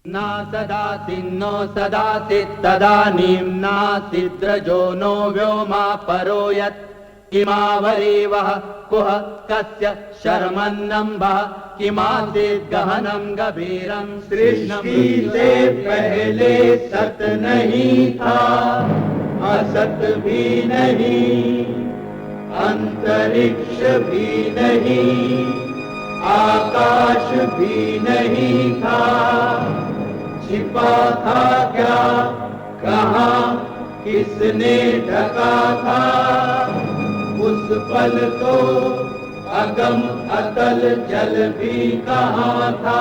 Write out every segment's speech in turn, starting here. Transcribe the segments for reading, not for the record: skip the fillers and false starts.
न सदासि नो सदासि तदानीं नासिद्रजो नो व्योमा परो यत् किमावरीवः कुह कस्य शर्मन्नम्भः किमासीत् गहनं गभीरं सृष्टि से पहले सत नहीं था, असत भी नहीं, अंतरिक्ष भी नहीं, आकाश भी नहीं था। छिपा था क्या, कहाँ, किसने ढका था? उस पल तो अगम अतल जल भी कहाँ था।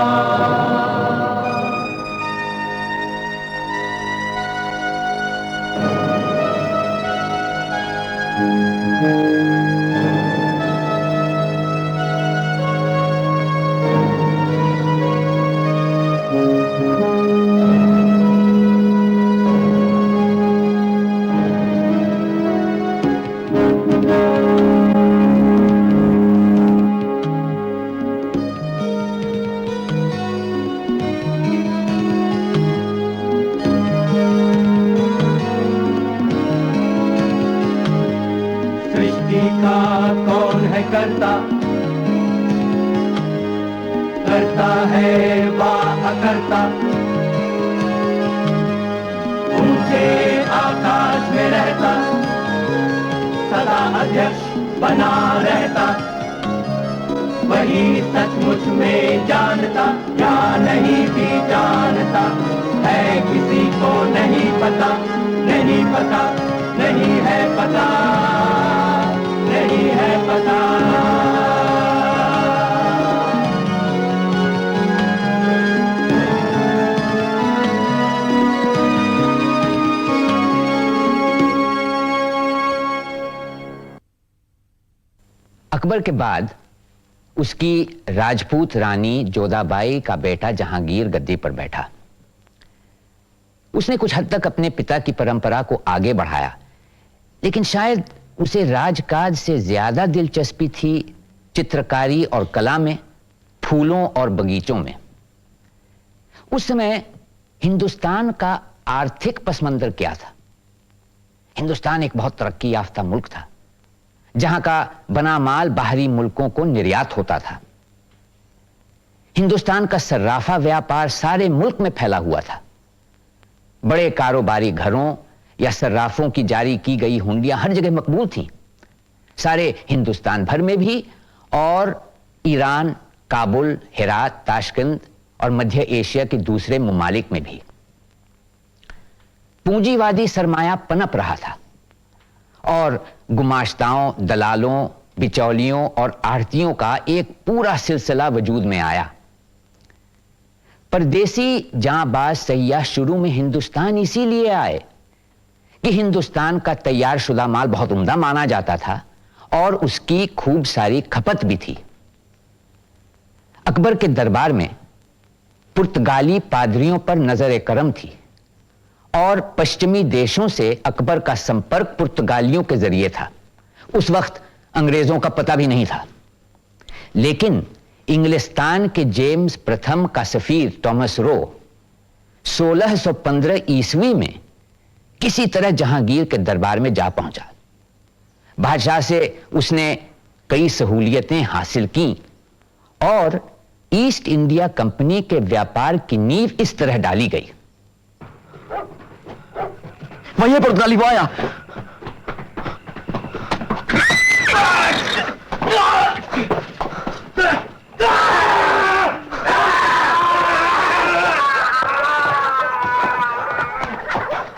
करता है वाह करता, ऊंचे आकाश में रहता, सदा अध्यक्ष बना रहता। वही सचमुच में जानता या नहीं भी जानता है, किसी को नहीं पता, नहीं पता, नहीं है पता, नहीं है पता। अकबर के बाद उसकी राजपूत रानी जोधाबाई का बेटा जहांगीर गद्दी पर बैठा। उसने कुछ हद तक अपने पिता की परंपरा को आगे बढ़ाया, लेकिन शायद उसे राजकाज से ज्यादा दिलचस्पी थी चित्रकारी और कला में, फूलों और बगीचों में। उस समय हिंदुस्तान का आर्थिक पसमंजर क्या था? हिंदुस्तान एक बहुत तरक्की याफ्ता मुल्क था, जहां का बना माल बाहरी मुल्कों को निर्यात होता था। हिंदुस्तान का सर्राफा व्यापार सारे मुल्क में फैला हुआ था। बड़े कारोबारी घरों या सर्राफों की जारी की गई हुंडियां हर जगह मकबूल थीं, सारे हिंदुस्तान भर में भी और ईरान, काबुल, हेरात, ताशकंद और मध्य एशिया के दूसरे ममालिक में भी। पूंजीवादी सरमाया पनप रहा था और गुमाश्ताओं, दलालों, बिचौलियों और आढ़तियों का एक पूरा सिलसिला वजूद में आया। परदेसी जांबाज सयाह शुरू में हिंदुस्तान इसीलिए आए कि हिंदुस्तान का तैयार शुदा माल बहुत उम्दा माना जाता था और उसकी खूब सारी खपत भी थी। अकबर के दरबार में पुर्तगाली पादरियों पर नजर करम थी और पश्चिमी देशों से अकबर का संपर्क पुर्तगालियों के जरिए था। उस वक्त अंग्रेजों का पता भी नहीं था, लेकिन इंग्लिस्तान के जेम्स प्रथम का सफीर टॉमस रो 1615 ईस्वी में किसी तरह जहांगीर के दरबार में जा पहुंचा। बादशाह से उसने कई सहूलियतें हासिल की और ईस्ट इंडिया कंपनी के व्यापार की नींव इस तरह डाली गई। वही पुर्तगाली वो आया।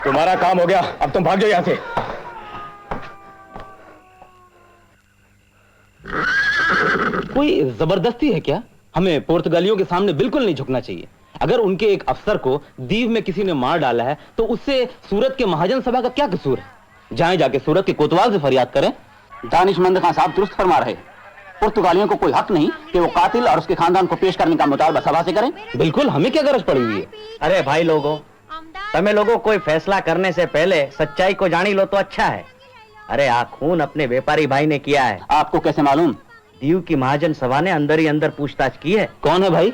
तुम्हारा काम हो गया, अब तुम भाग जाओ यहां से। कोई जबरदस्ती है क्या? हमें पुर्तगालियों के सामने बिल्कुल नहीं झुकना चाहिए। अगर उनके एक अफसर को दीव में किसी ने मार डाला है तो उससे सूरत के महाजन सभा का क्या कसूर है? जाएं जाके सूरत के कोतवाल से फरियाद करें। दानिशमंद खान साहब दुरुस्त फरमा रहे, पुर्तगालियों को कोई हक नहीं कि वो कातिल और उसके खानदान को पेश करने का मुतालबा सभा से करें। बिल्कुल, हमें क्या गरज पड़ी हुई है? अरे भाई लोगों, तमें लोगों कोई फैसला करने से पहले सच्चाई को जानी लो तो अच्छा है। अरे आ खून अपने व्यापारी भाई ने किया है। आपको कैसे मालूम? दीव की महाजन सभा ने अंदर ही अंदर पूछताछ की है। कौन है भाई?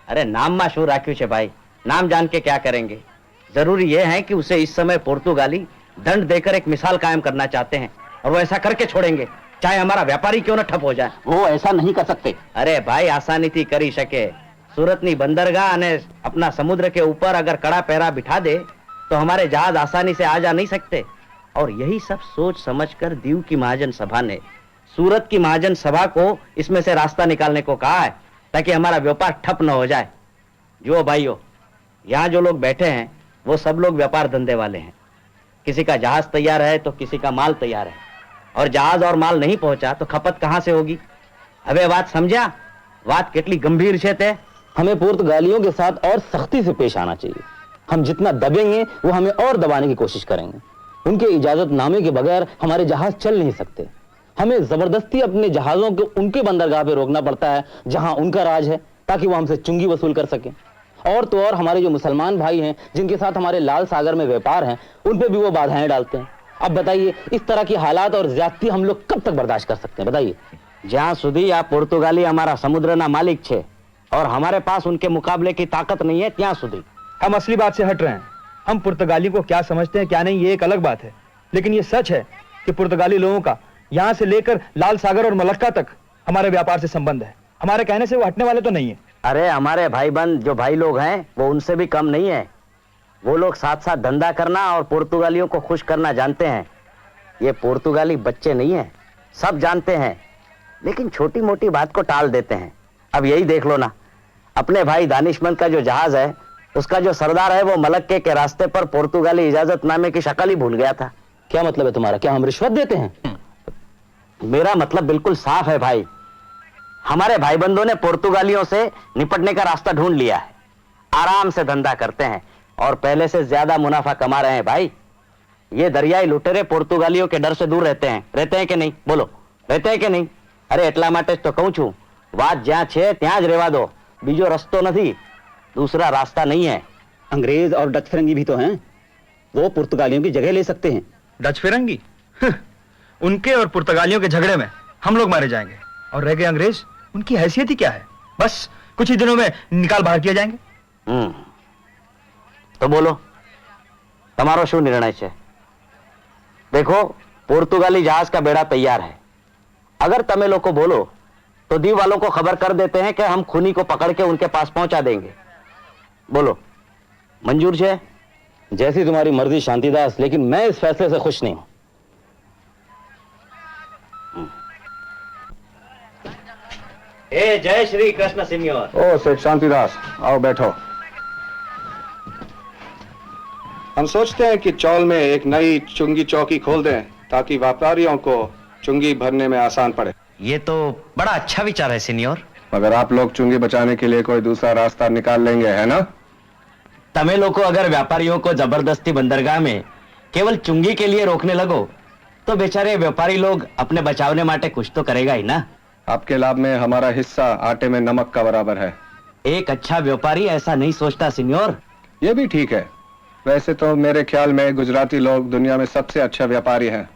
अरे नाम माशूर राख्यू छे भाई, नाम जान के क्या करेंगे? जरूरी यह है कि उसे इस समय पुर्तगाली दंड देकर एक मिसाल कायम करना चाहते हैं, और वो ऐसा करके छोड़ेंगे, चाहे हमारा व्यापारी क्यों न ठप हो जाए। वो ऐसा नहीं कर सकते। अरे भाई, आसानी थी करी શકે। सूरतनी बंदरगाह અને अपना समुद्र के ऊपर अगर कड़ा पहरा बिठा दे तो हमारे जहाज आसानी से आ जा नहीं सकते। और यही सब सोच समझकर दीव की महाजन सभा ने सूरत की महाजन सभा को इसमें से रास्ता निकालने को कहा है, ताकि हमारा व्यापार ठप न हो जाए। जो भाइयों, यहाँ जो लोग बैठे हैं वो सब लोग व्यापार धंधे वाले हैं। किसी का जहाज तैयार है तो किसी का माल तैयार है, और जहाज और माल नहीं पहुंचा तो खपत कहां से होगी? अबे बात समझा? बात कितनी गंभीर छे ते। हमें पुर्तगालियों के साथ और सख्ती से पेश आना चाहिए। हम जितना दबेंगे वो हमें और दबाने की कोशिश करेंगे। उनके इजाजतनामे के बगैर हमारे जहाज चल नहीं सकते। हमें जबरदस्ती अपने जहाजों को उनके बंदरगाह पे रोकना पड़ता है जहां उनका राज है, ताकि वो हमसे चुंगी वसूल कर सके। और तो और हमारे जो मुसलमान भाई हैं जिनके साथ हमारे लाल सागर में व्यापार हैं, उन पे भी वो बाधाएं डालते हैं। अब बताइए, इस तरह की हालात और ज्यादती हम लोग कब तक बर्दाश्त कर सकते हैं? बताइए। જ્યાં સુધી આ પોર્તુગાલી અમારા સમુદ્રના માલિક છે और हमारे पास उनके मुकाबले की ताकत नहीं है, ત્યાં સુધી। हम असली बात से हट रहे हैं। हम पुर्तगालियों को क्या समझते हैं क्या नहीं, ये एक अलग बात है, लेकिन ये सच है कि पुर्तगाली लोगों का यहाँ से लेकर लाल सागर और मलक्का तक हमारे व्यापार से संबंध है। हमारे कहने से वो हटने वाले तो नहीं है। अरे हमारे भाईबंद जो भाई लोग हैं वो उनसे भी कम नहीं है। वो लोग साथ साथ धंधा करना और पुर्तगालियों को खुश करना जानते हैं। ये पुर्तगाली बच्चे नहीं है, सब जानते हैं, लेकिन छोटी मोटी बात को टाल देते हैं। अब यही देख लो ना, अपने भाई दानिशमंद का जो जहाज है उसका जो सरदार है वो मलक्के के रास्ते पर पुर्तगाली इजाजतनामे की शक्ल ही भूल गया था। क्या मतलब है तुम्हारा? क्या हम रिश्वत देते हैं? मेरा मतलब बिल्कुल साफ है भाई। हमारे भाईबंदों ने पुर्तगालियों से निपटने का रास्ता ढूंढ लिया है। आराम से धंधा करते हैं और पहले से ज्यादा मुनाफा कमा रहे हैं भाई। ये दरियाई लुटेरे पुर्तगालियों के डर से दूर रहते हैं कि नहीं? बोलो, रहते हैं कि नहीं? अरे એટલા માટે જ તો કહું છું, વાત જ્યાં છે ત્યાં જ રહેવા દો, બીજો રસ્તો નથી, दूसरा रास्ता नहीं है। अंग्रेज और डच फिरंगी भी तो हैं, वो पुर्तगालियों की जगह ले सकते हैं। डच फिरंगी? उनके और पुर्तगालियों के झगड़े में हम लोग मारे जाएंगे, और रह गए अंग्रेज, उनकी हैसियत ही क्या है? बस कुछ ही दिनों में निकाल बाहर किया जाएंगे। तो बोलो, તમારો શું निर्णय છે? देखो, पुर्तगाली जहाज का बेड़ा तैयार है। अगर तमिल लोग को बोलो तो दीव वालों को खबर कर देते हैं कि हम खूनी को पकड़ के उनके पास पहुंचा देंगे। बोलो, मंजूर है? जैसी तुम्हारी मर्जी शांतिदास, लेकिन मैं इस फैसले से खुश नहीं हूं। जय श्री कृष्ण सिनियर। ओ सेठ शांतिदास, आओ बैठो। हम सोचते हैं कि चौल में एक नई चुंगी चौकी खोल दें ताकि व्यापारियों को चुंगी भरने में आसान पड़े। ये तो बड़ा अच्छा विचार है सीनियर। मगर आप लोग चुंगी बचाने के लिए कोई दूसरा रास्ता निकाल लेंगे, है ना? तमिल लोग को अगर व्यापारियों को जबरदस्ती बंदरगाह में केवल चुंगी के लिए रोकने लगो तो बेचारे व्यापारी लोग अपने बचावने माटे कुछ तो करेगा ही ना। आपके लाभ में हमारा हिस्सा आटे में नमक का बराबर है। एक अच्छा व्यापारी ऐसा नहीं सोचता सीनियर। ये भी ठीक है। वैसे तो मेरे ख्याल में गुजराती लोग दुनिया में सबसे अच्छा व्यापारी हैं।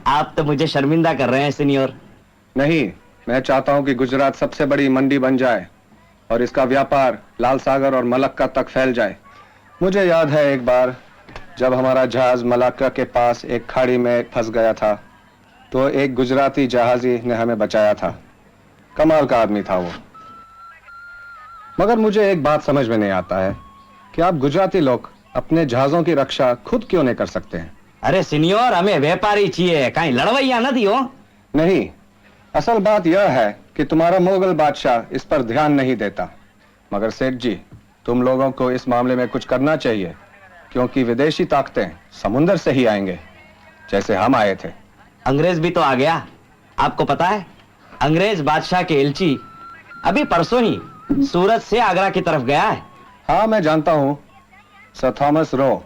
आप तो मुझे शर्मिंदा कर रहे हैं सीनियर। नहीं, मैं चाहता हूं कि गुजरात सबसे बड़ी मंडी बन जाए और इसका व्यापार लाल सागर और मलक्का तक फैल जाए। मुझे याद है एक बार जब हमारा जहाज मलक्का के पास एक खाड़ी में फंस गया था तो एक गुजराती जहाजी ने हमें बचाया था। कमाल का आदमी था वो। मगर मुझे एक बात समझ में नहीं आता है कि आप गुजराती लोग अपने जहाजों की रक्षा खुद क्यों नहीं कर सकते हैं? अरे सीनियर, हमें व्यापारी चाहिए, कहीं लड़वैया नहीं हो। नहीं, असल बात यह है कि तुम्हारा मुगल बादशाह इस पर ध्यान नहीं देता। मगर सेठ जी, तुम लोगों को इस मामले में कुछ करना चाहिए, क्योंकि विदेशी ताकतें समुद्र से ही आएंगे, जैसे हम आए थे। अंग्रेज भी तो आ गया। आपको पता है, अंग्रेज बादशाह के एलची अभी परसों ही सूरत से आगरा की तरफ गया है। हाँ, मैं जानता हूं, सर थॉमस रो,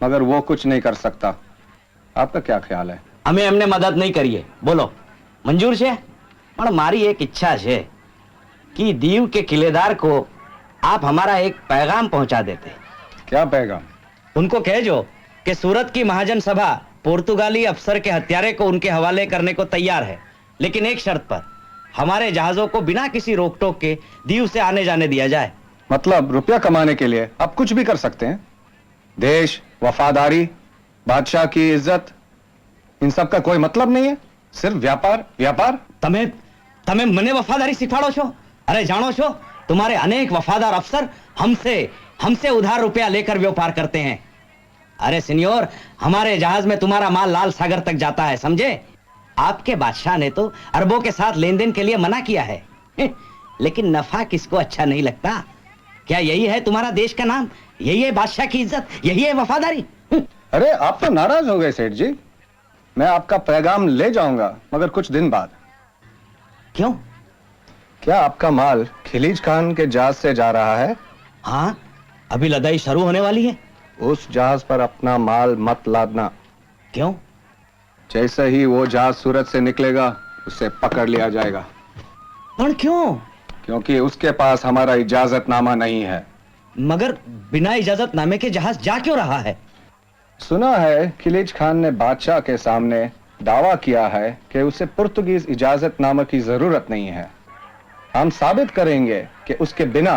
मगर वो कुछ नहीं कर सकता। आपका क्या ख्याल है? हमें हमने मदद नहीं करिए। बोलो, मंजूर है? पर मारी एक इच्छा है कि दीव के किलेदार को आप हमारा एक पैगाम पहुंचा देते। क्या पैगाम? उनको कहो कि सूरत की महाजन सभा पुर्तगाली अफसर के हत्यारे को उनके हवाले करने को तैयार है, लेकिन एक शर्त पर, हमारे जहाजों को बिना किसी रोक टोक के दीव से आने जाने दिया जाए। मतलब रुपया कमाने के लिए आप कुछ भी कर सकते हैं। देश, वफादारी, बादशाह की इज्जत, इन सब का कोई मतलब नहीं है, सिर्फ व्यापार व्यापार। તમે તમે મને વફાદારી શીખવાડો છો? અરે જાણો છો, तुम्हारे अनेक वफादार अफसर हमसे हमसे उधार रुपया लेकर व्यापार करते हैं। अरे सिनियोर, हमारे जहाज में तुम्हारा माल लाल सागर तक जाता है, समझे? आपके बादशाह ने तो अरबों के साथ लेन देन के लिए मना किया है, लेकिन नफा किसको अच्छा नहीं लगता? क्या यही है तुम्हारा देश का नाम? यही है बादशाह की इज्जत? यही है वफादारी? अरे आप तो नाराज हो गए सेठ जी। मैं आपका पैगाम ले जाऊंगा, मगर कुछ दिन बाद। क्यों? क्या आपका माल खिलीज खान के जहाज से जा रहा है? हाँ, अभी लदाई शुरू होने वाली है। उस जहाज पर अपना माल मत लादना। क्यों? जैसे ही वो जहाज सूरत से निकलेगा उसे पकड़ लिया जाएगा। पर क्यों? क्योंकि उसके पास हमारा इजाजतनामा नहीं है। मगर बिना इजाजतनामे के जहाज जा क्यों रहा है? सुना है खिलीज खान ने बादशाह के सामने दावा किया है कि उसे पुर्तगीज इजाजतनामा की जरूरत नहीं है। हम साबित करेंगे कि उसके बिना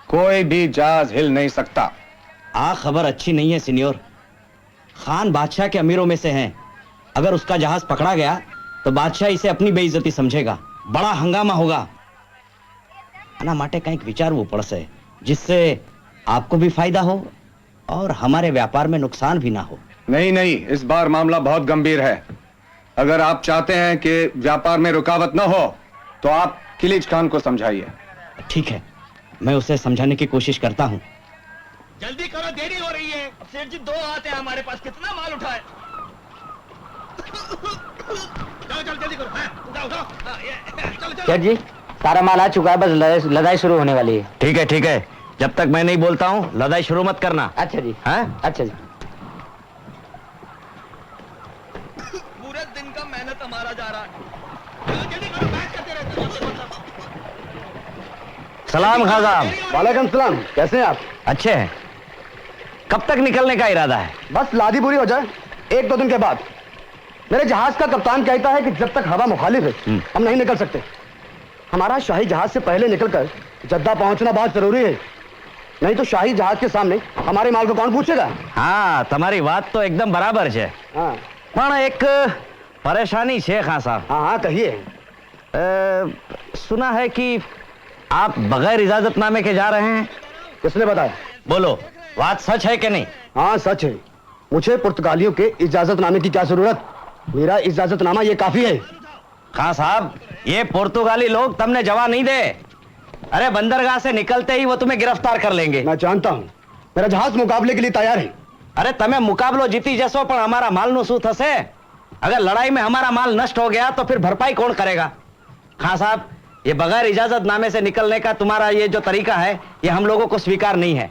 कोई भी जहाज हिल नहीं सकता। खबर अच्छी नहीं है सिनियोर। खान बादशाह के अमीरों में से हैं। अगर उसका जहाज पकड़ा गया तो बादशाह इसे अपनी बेइज्जती समझेगा, बड़ा हंगामा होगा। आना माटे કંઈક વિચારવું પડશે, जिससे आपको भी फायदा हो और हमारे व्यापार में नुकसान भी ना हो। नहीं नहीं, इस बार मामला बहुत गंभीर है। अगर आप चाहते हैं कि व्यापार में रुकावट न हो तो आप खिलीज खान को समझाइए। ठीक है, मैं उसे समझाने की कोशिश करता हूँ। जल्दी करो, देरी हो रही है। सेठ जी 2 आते हैं हमारे पास, कितना माल उठाए। चलो चलो जल्दी करो। हाँ, उठाओ उठाओ। हाँ, चलो चलो। सेठ जी, सारा माल आ चुका है, बस लदाई शुरू होने वाली है। ठीक है ठीक है, जब तक मैं नहीं बोलता हूँ लदाई शुरू मत करना। अच्छा जी। हाँ? अच्छा जी। पूरे दिन का मेहनत हमारा जा रहा है। चलो जल्दी करो, बैठ करते रहते हो। सलाम खान साहब। वालेकुम सलाम, कैसे हैं आप? अच्छे हैं। कब तक निकलने का इरादा है? बस लादी पूरी हो जाए, 1-2 दिन के बाद। मेरे जहाज का कप्तान कहता है कि जब तक हवा मुखालिफ है हम नहीं निकल सकते। हमारा शाही जहाज से पहले निकलकर जद्दा पहुंचना बहुत जरूरी है, नहीं तो शाही जहाज के सामने हमारे माल को कौन पूछेगा? हाँ, तुम्हारी बात तो एकदम बराबर है। हाँ પણ एक परेशानी है खान साहब। हाँ हाँ कहिए। सुना है कि आप बगैर इजाजतनामे के जा रहे हैं। किसने बताया? बोलो, बात सच है कि नहीं? हाँ सच है। मुझे पुर्तगालियों के इजाजतनामे की क्या जरूरत? मेरा इजाजतनामा ये काफी है। खान साहब, ये पुर्तगाली लोग तुमने जवाब नहीं दे। अरे बंदरगाह से निकलते ही वो तुम्हें गिरफ्तार कर लेंगे। मैं जानता हूँ, मेरा जहाज मुकाबले के लिए तैयार है। अरे તમે મુકાબલો જીતી જશો પણ हमारा माल નું શું થશે? अगर लड़ाई में हमारा माल नष्ट हो गया तो फिर भरपाई कौन करेगा? खान साहब, ये बगैर इजाजतनामे से निकलने का तुम्हारा ये जो तरीका है, ये हम लोगों को स्वीकार नहीं है।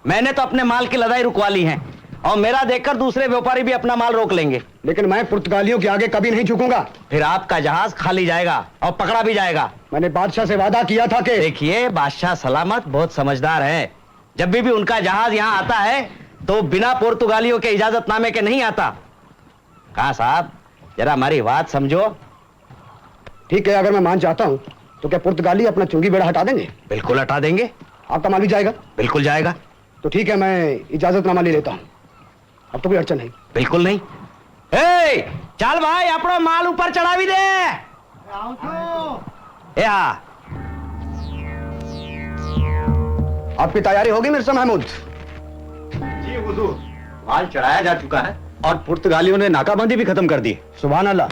मैंने तो अपने माल की लदाई रुकवा ली है और मेरा देखकर दूसरे व्यापारी भी अपना माल रोक लेंगे। लेकिन मैं पुर्तगालियों के आगे कभी नहीं झुकूंगा। फिर आपका जहाज खाली जाएगा और पकड़ा भी जाएगा। मैंने बादशाह से वादा किया था कि देखिए, बादशाह सलामत बहुत समझदार है। जब भी उनका जहाज यहाँ आता है तो बिना पुर्तगालियों के इजाजतनामे के नहीं आता। कहा साहब, जरा हमारी बात समझो। ठीक है, अगर मैं मान चाहता हूँ तो क्या पुर्तगाली अपना चुंगी बेड़ा हटा देंगे? बिल्कुल हटा देंगे। आपका माल भी जाएगा? बिल्कुल जाएगा। तो ठीक है, मैं इजाजतनामा ले लेता हूँ। अब तो कोई अड़चन नहीं। बिल्कुल नहीं। ए, चल भाई, अपना माल ऊपर चढ़ावी दे। ए हाँ, आपकी तैयारी होगी मिर्जा महमूद? जी हुजूर, माल चढ़ाया जा चुका है और पुर्तगालियों ने नाकाबंदी भी खत्म कर दी। सुभान अल्लाह।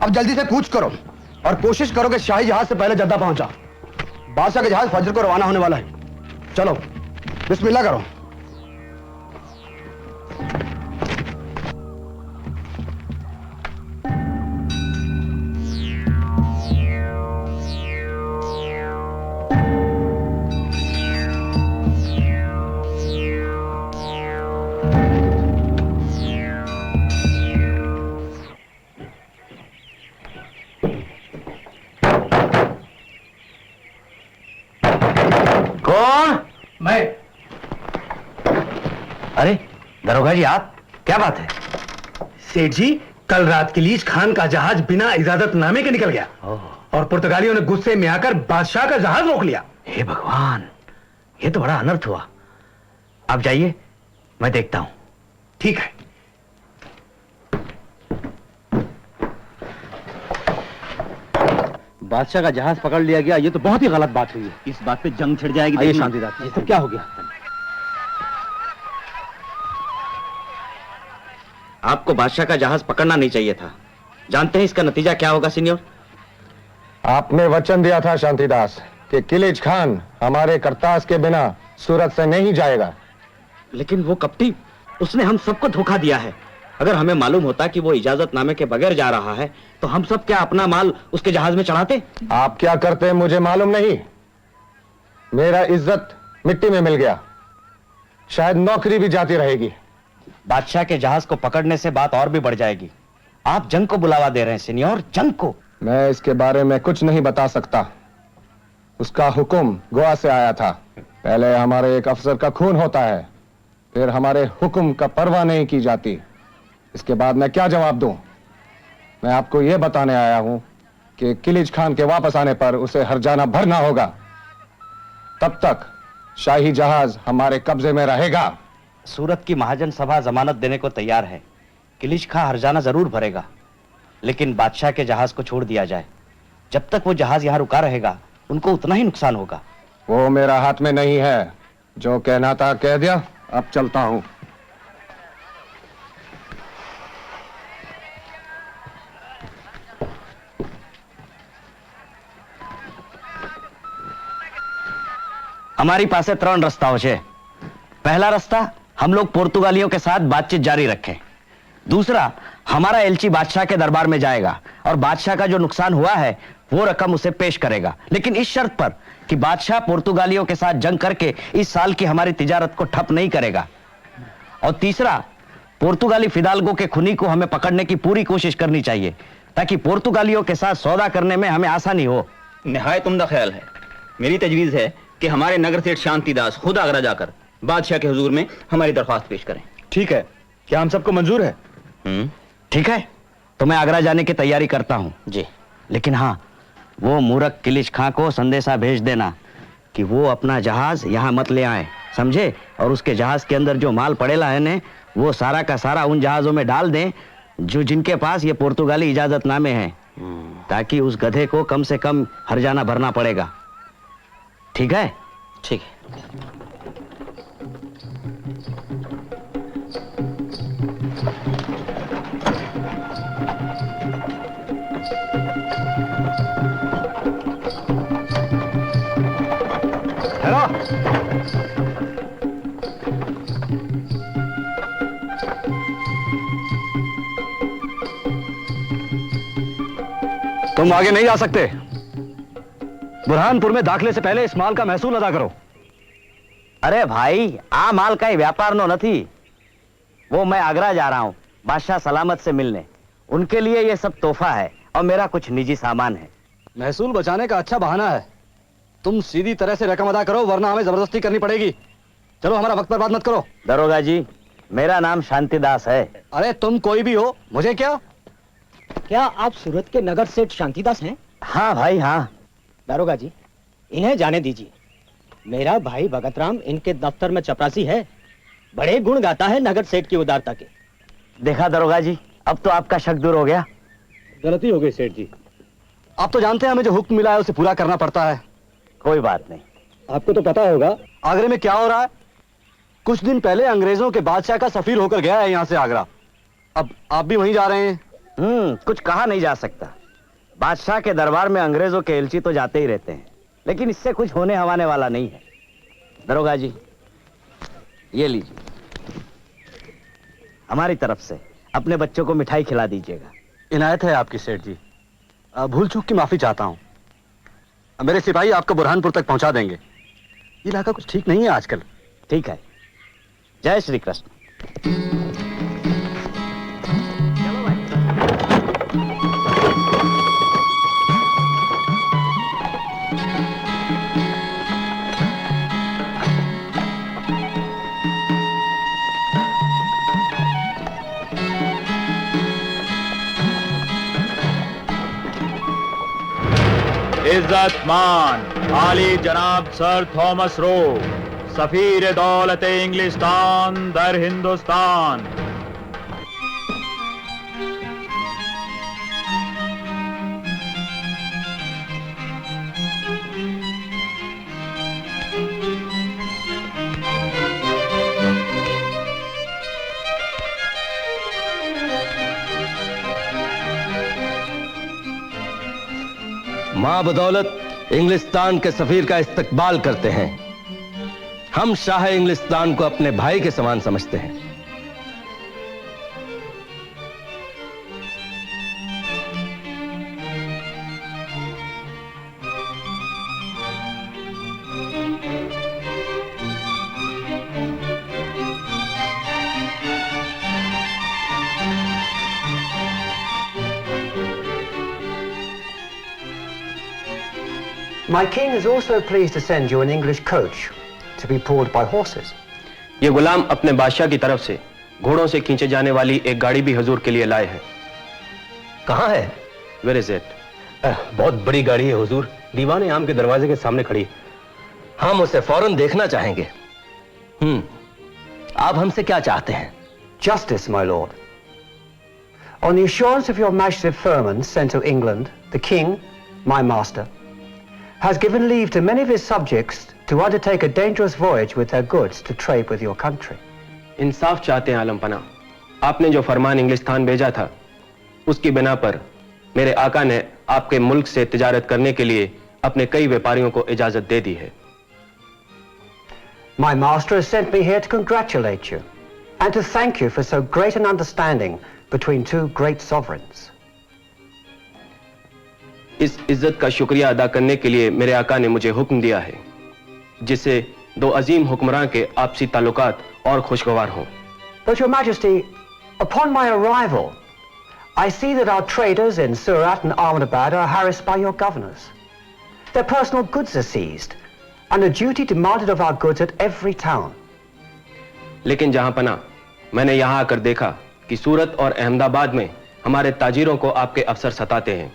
अब जल्दी से कूच करो और कोशिश करो कि शाही जहाज से पहले जद्दा पहुंचा। बादशाह का जहाज फजर को रवाना होने वाला है। चलो बिस्मिल्लाह करो। कौन? मैं। अरे दरोगा जी, आप, क्या बात है? सेठ जी, कल रात खिलीज खान का जहाज बिना इजाजतनामे के निकल गया और पुर्तगालियों ने गुस्से में आकर बादशाह का जहाज रोक लिया। हे भगवान, ये तो बड़ा अनर्थ हुआ। आप जाइए, मैं देखता हूं। ठीक है। बादशाह का जहाज पकड़ लिया गया, ये तो बहुत ही गलत बात हुई है। इस बात पे जंग छिड़ जाएगी। आइए शांतिदास, ये सब क्या हो गया? आपको बादशाह का जहाज पकड़ना नहीं चाहिए था। जानते हैं इसका नतीजा क्या होगा सीनियर? आपने वचन दिया था शांतिदास कि किलिच खान हमारे करतास के बिना सूरत से नहीं जाएगा। लेकिन वो कपटी, उसने हम सबको धोखा दिया है। अगर हमें मालूम होता कि वो इजाजतनामे के बगैर जा रहा है तो हम सब क्या अपना माल उसके जहाज में चढ़ाते? आप क्या करते मुझे मालूम नहीं। मेरा इज्जत मिट्टी में मिल गया, शायद नौकरी भी जाती रहेगी। बादशाह के जहाज को पकड़ने से बात और भी बढ़ जाएगी। आप जंग को बुलावा दे रहे हैं सीनियर, जंग को। मैं इसके बारे में कुछ नहीं बता सकता। उसका हुक्म गोवा से आया था। पहले हमारे एक अफसर का खून होता है, फिर हमारे हुक्म का परवाह नहीं की जाती। इसके बाद मैं क्या जवाब दूं? मैं आपको यह बताने आया हूं कि किलिच खान के वापस आने पर उसे हर्जाना भरना होगा। तब तक शाही जहाज हमारे कब्जे में रहेगा। सूरत की महाजन सभा जमानत देने को तैयार है। किलिच खां हर्जाना जरूर भरेगा, लेकिन बादशाह के जहाज को छोड़ दिया जाए। जब तक वो जहाज यहां रुका रहेगा उनको उतना ही नुकसान होगा। वो मेरा हाथ में नहीं है। जो कहना था कह दिया, अब चलता हूं। हमारी पासे 3 रस्ताओं છે। पहला रास्ता, हम लोग पुर्तगालियों के साथ बातचीत जारी रखें। दूसरा, हमारा एलची बादशाह के दरबार में जाएगा और बादशाह का जो नुकसान हुआ है वो रकम उसे पेश करेगा, लेकिन इस शर्त पर कि बादशाह पुर्तगालियों के साथ जंग करके इस साल की हमारी तिजारत को ठप नहीं करेगा। और तीसरा, पुर्तगाली फिदाल्गो के खुनी को हमें पकड़ने की पूरी कोशिश करनी चाहिए ताकि पुर्तगालियों के साथ सौदा करने में हमें आसानी हो। निहायत उम्दा ख्याल है। मेरी तजवीज है कि हमारे नगर सेठ शांतिदास खुद आगरा जाकर बादशाह के हुजूर में हमारी दरख्वास्त पेश करें। ठीक है, क्या हम सबको मंजूर है? ठीक है, तो मैं आगरा जाने की तैयारी करता हूं जी। लेकिन हाँ, वो मूर्ख किलिच खां को संदेशा भेज देना कि वो अपना जहाज यहां मत ले आए, समझे? और उसके जहाज के अंदर जो माल पड़ेला है ने वो सारा का सारा उन जहाजों में डाल दें जो जिनके पास ये पुर्तगाली इजाजतनामे हैं, ताकि उस गधे को कम से कम हर्जाना भरना पड़ेगा। ठीक है? ठीक है। हेलो, तुम आगे नहीं जा सकते। बुरहानपुर में दाखिले से पहले इस माल का महसूल अदा करो। अरे भाई, आ माल का ही व्यापार नो नहीं। वो मैं आगरा जा रहा हूँ बादशाह सलामत से मिलने। उनके लिए ये सब तोहफा है और मेरा कुछ निजी सामान है। महसूल बचाने का अच्छा बहाना है। तुम सीधी तरह से रकम अदा करो, वरना हमें जबरदस्ती करनी पड़ेगी। चलो, हमारा वक्त बर्बाद मत करो। दरोगा जी, मेरा नाम शांतिदास है। अरे तुम कोई भी हो, मुझे क्या? क्या आप सूरत के नगर सेठ शांतिदास हैं? हाँ भाई, हाँ। दारोगा जी, इन्हें जाने दीजिए। मेरा भाई भगतराम इनके दफ्तर में चपरासी है। बड़े गुण गाता है नगर सेठ की उदारता के। देखा दरोगा जी, अब तो आपका शक दूर हो गया। गलती हो गई सेठ जी। आप तो जानते हैं हमें जो हुक्म मिला है उसे पूरा करना पड़ता है। कोई बात नहीं। आपको तो पता होगा आगरे में क्या हो रहा है। कुछ दिन पहले अंग्रेजों के बादशाह का सफीर होकर गया है यहाँ से आगरा। अब आप भी वहीं जा रहे हैं। कुछ कहा नहीं जा सकता। बादशाह के दरबार में अंग्रेजों के एलची तो जाते ही रहते हैं, लेकिन इससे कुछ होने हवाने वाला नहीं है। दरोगा जी, ये लीजिए, हमारी तरफ से अपने बच्चों को मिठाई खिला दीजिएगा। इनायत है आपकी सेठ जी। भूल चूक की माफी चाहता हूँ। मेरे सिपाही आपको बुरहानपुर तक पहुंचा देंगे। ये इलाका कुछ ठीक नहीं है आजकल। ठीक है। जय श्री कृष्ण। इज्जतमान आली जनाब सर थॉमस रो, सफीर दौलत इंग्लिस्तान दर हिंदुस्तान। मां बदौलत इंग्लिस्तान के सफीर का इस्तकबाल करते हैं। हम शाह इंग्लिस्तान को अपने भाई के समान समझते हैं। My king is also pleased to send you an English coach to be pulled by horses. ये गुलाम अपने बादशाह की तरफ से घोड़ों से खींचे जाने वाली एक गाड़ी भी हुजूर के लिए लाए हैं। कहां है? Where is it? बहुत बड़ी गाड़ी है हुजूर, दीवाने आम के दरवाजे के सामने खड़ी। हम उसे फौरन देखना चाहेंगे। आप हमसे क्या चाहते हैं? Justice, my lord. On the assurance of your Majesty's firman sent to England, the king, my master, has given leave to many of his subjects to undertake a dangerous voyage with their goods to trade with your country. इंसाफ चाहते हैं आलम पना। आपने जो फरमान इंग्लिस्तान भेजा था, उसकी बिना पर मेरे आका ने आपके मुल्क से तिजारत करने के लिए अपने कई व्यापारियों को इजाजत दे दी है। My master has sent me here to congratulate you and to thank you for so great an understanding between two great sovereigns. इस इज्जत का शुक्रिया अदा करने के लिए मेरे आका ने मुझे हुक्म दिया है, जिससे दो अजीम हुक्मरान के आपसी ताल्लुकात और खुशगवार हों। But your Majesty, upon my arrival, I see that our traders in Surat and Ahmedabad are harassed by your governors. Their personal goods are seized, and a duty demanded of our goods at every town. लेकिन जहां पना मैंने यहां आकर देखा कि सूरत और अहमदाबाद में हमारे ताजिरों को आपके अफसर सताते हैं।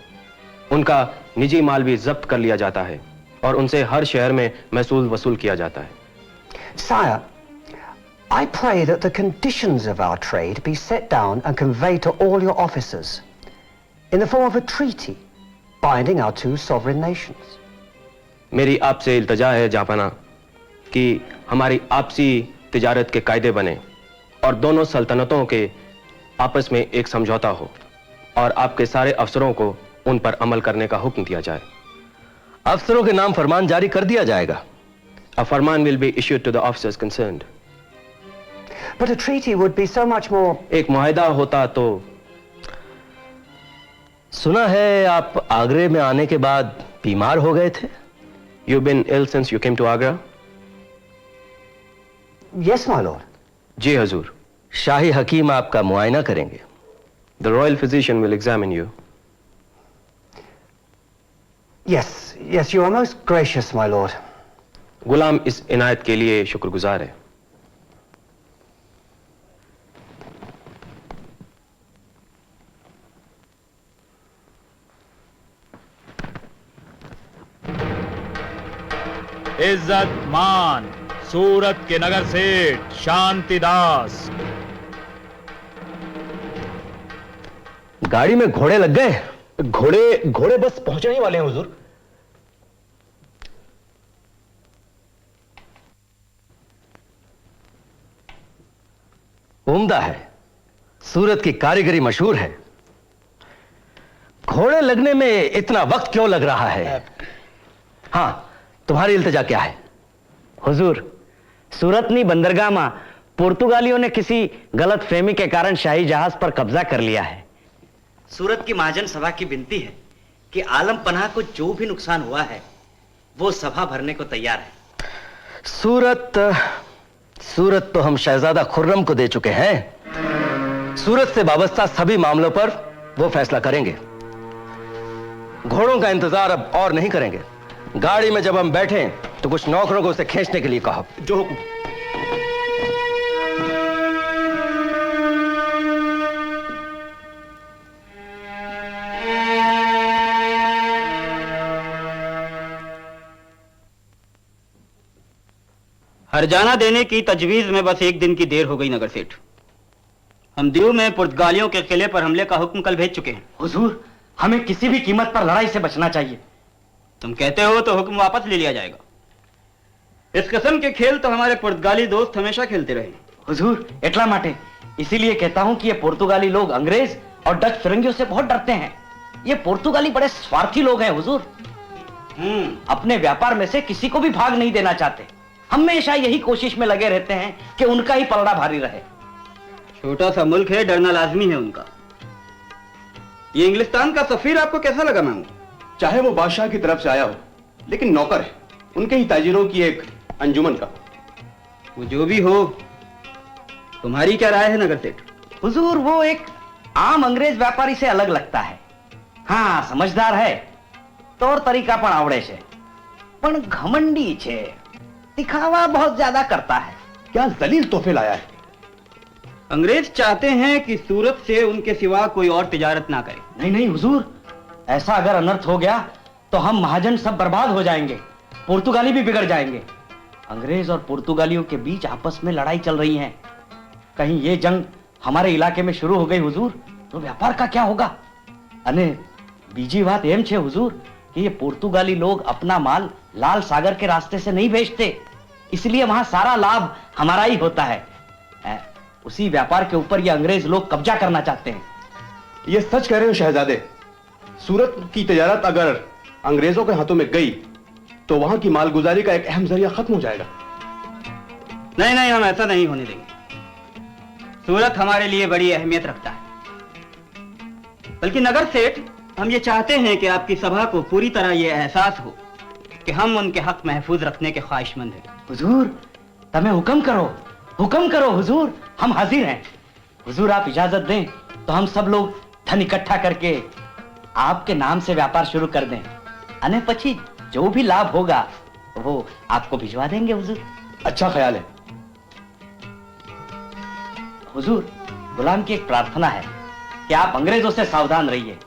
उनका निजी माल भी जब्त कर लिया जाता है और उनसे हर शहर में महसूल वसूल किया जाता है। Sire, I pray that the conditions of our trade be set down and conveyed to all your officers in the form of a treaty binding our two sovereign nations. मेरी आपसे इल्तजा है जापाना कि हमारी आपसी तिजारत के कायदे बने और दोनों सल्तनतों के आपस में एक समझौता हो और आपके सारे अफसरों को उन पर अमल करने का हुक्म दिया जाए। अफसरों के नाम फरमान जारी कर दिया जाएगा। A farman will be issued to the officers concerned. But a treaty would be so much more. एक मुआहदा होता तो। सुना है आप आगरे में आने के बाद बीमार हो गए थे। You've been ill since you came to Agra? Yes, my lord. जी हजूर। शाही हकीम आपका मुआयना करेंगे। The royal physician will examine you. Yes, yes, you are most gracious, my lord. गुलाम इस इनायत के लिए शुक्रगुजार है। इज्जत मान सूरत के नगर सेठ शांतिदास। गाड़ी में घोड़े लग गए। घोड़े बस पहुंचने ही वाले हैं हुजूर। उम्दा है, सूरत की कारीगरी मशहूर है। घोड़े लगने में इतना वक्त क्यों लग रहा है? हाँ, तुम्हारी इल्तिजा क्या है? हुजूर, सूरतनी बंदरगाह में पुर्तगालियों ने किसी गलत फहमी के कारण शाही जहाज पर कब्जा कर लिया है। सूरत की महाजन सभा की विनती है कि आलम पनाह को जो भी नुकसान हुआ है वो सभा भरने को तैयार है। सूरत तो हम शहजादा खुर्रम को दे चुके हैं। सूरत से वाबस्ता सभी मामलों पर वो फैसला करेंगे। घोड़ों का इंतजार अब और नहीं करेंगे। गाड़ी में जब हम बैठे तो कुछ नौकरों को उसे खींचने के लिए कहा। जो हुक्म। हरजाना देने की तजवीज में बस एक दिन की देर हो गई नगर सेठ। हम दीव में पुर्तगालियों के किले पर हमले का हुक्म कल भेज चुके हैं। हुजूर, हमें किसी भी कीमत पर लड़ाई से बचना चाहिए। तुम कहते हो तो हुक्म वापस ले लिया जाएगा। इस किस्म के खेल तो हमारे पुर्तगाली दोस्त हमेशा खेलते रहे। हुजूर, एटला माटे इसीलिए कहता हूं कि ये पुर्तगाली लोग अंग्रेज और डच फिरंगियों से बहुत डरते हैं। ये पुर्तगाली बड़े स्वार्थी लोग हैं हुजूर। अपने व्यापार में से किसी को भी भाग नहीं देना चाहते। हमेशा यही कोशिश में लगे रहते हैं कि उनका ही पलड़ा भारी रहे। छोटा सा मुल्क है, डरना लाजमी है उनका। ये इंग्लिस्तान का सफीर आपको कैसा लगा मामू? चाहे वो बादशाह की तरफ से आया हो, लेकिन नौकर है उनके ही ताजिरों की एक अंजुमन का। वो जो भी हो, तुम्हारी क्या राय है नगर सेठ? हुजूर, वो एक आम अंग्रेज व्यापारी से अलग लगता है। हाँ, समझदार है, तौर तरीका पण आवड़े छे, पण घमंडी छे, दिखावा बहुत ज्यादा करता है। क्या जलील तोहफे लाया है। अंग्रेज चाहते हैं कि सूरत से उनके सिवा कोई और तिजारत ना करे। नहीं नहीं हुजूर, ऐसा अगर अनर्थ हो गया तो हम महाजन सब बर्बाद हो जाएंगे, पुर्तगाली भी बिगड़ जाएंगे। अंग्रेज और पुर्तगालियों के बीच आपस में लड़ाई चल रही है। कहीं ये जंग हमारे इलाके में शुरू हो गई हुजूर, तो व्यापार का क्या होगा? अने बीजी बात एम छे हुजूर कि ये पुर्तगाली लोग अपना माल लाल सागर के रास्ते से नहीं भेजते, इसलिए वहां सारा लाभ हमारा ही होता है। उसी व्यापार के ऊपर ये अंग्रेज लोग कब्जा करना चाहते हैं। ये सच कह रहे हो शहजादे? सूरत की तिजारत अगर अंग्रेजों के हाथों में गई तो वहां की मालगुजारी का एक अहम जरिया खत्म हो जाएगा। नहीं नहीं, हम ऐसा नहीं होने देंगे। सूरत हमारे लिए बड़ी अहमियत रखता है। बल्कि नगर सेठ, हम ये चाहते हैं कि आपकी सभा को पूरी तरह ये एहसास हो कि हम उनके हक महफूज रखने के ख्वाहिशमंद हैं। हुजूर, तमें हुक्म करो हुजूर, हम हाजिर हैं। हुजूर, आप इजाजत दें तो हम सब लोग धन इकट्ठा करके आपके नाम से व्यापार शुरू कर दें। अने पछी जो भी लाभ होगा वो आपको भिजवा देंगे हुजूर। अच्छा ख्याल है। हुजूर, गुलाम की एक प्रार्थना है कि आप अंग्रेजों से सावधान रहिए।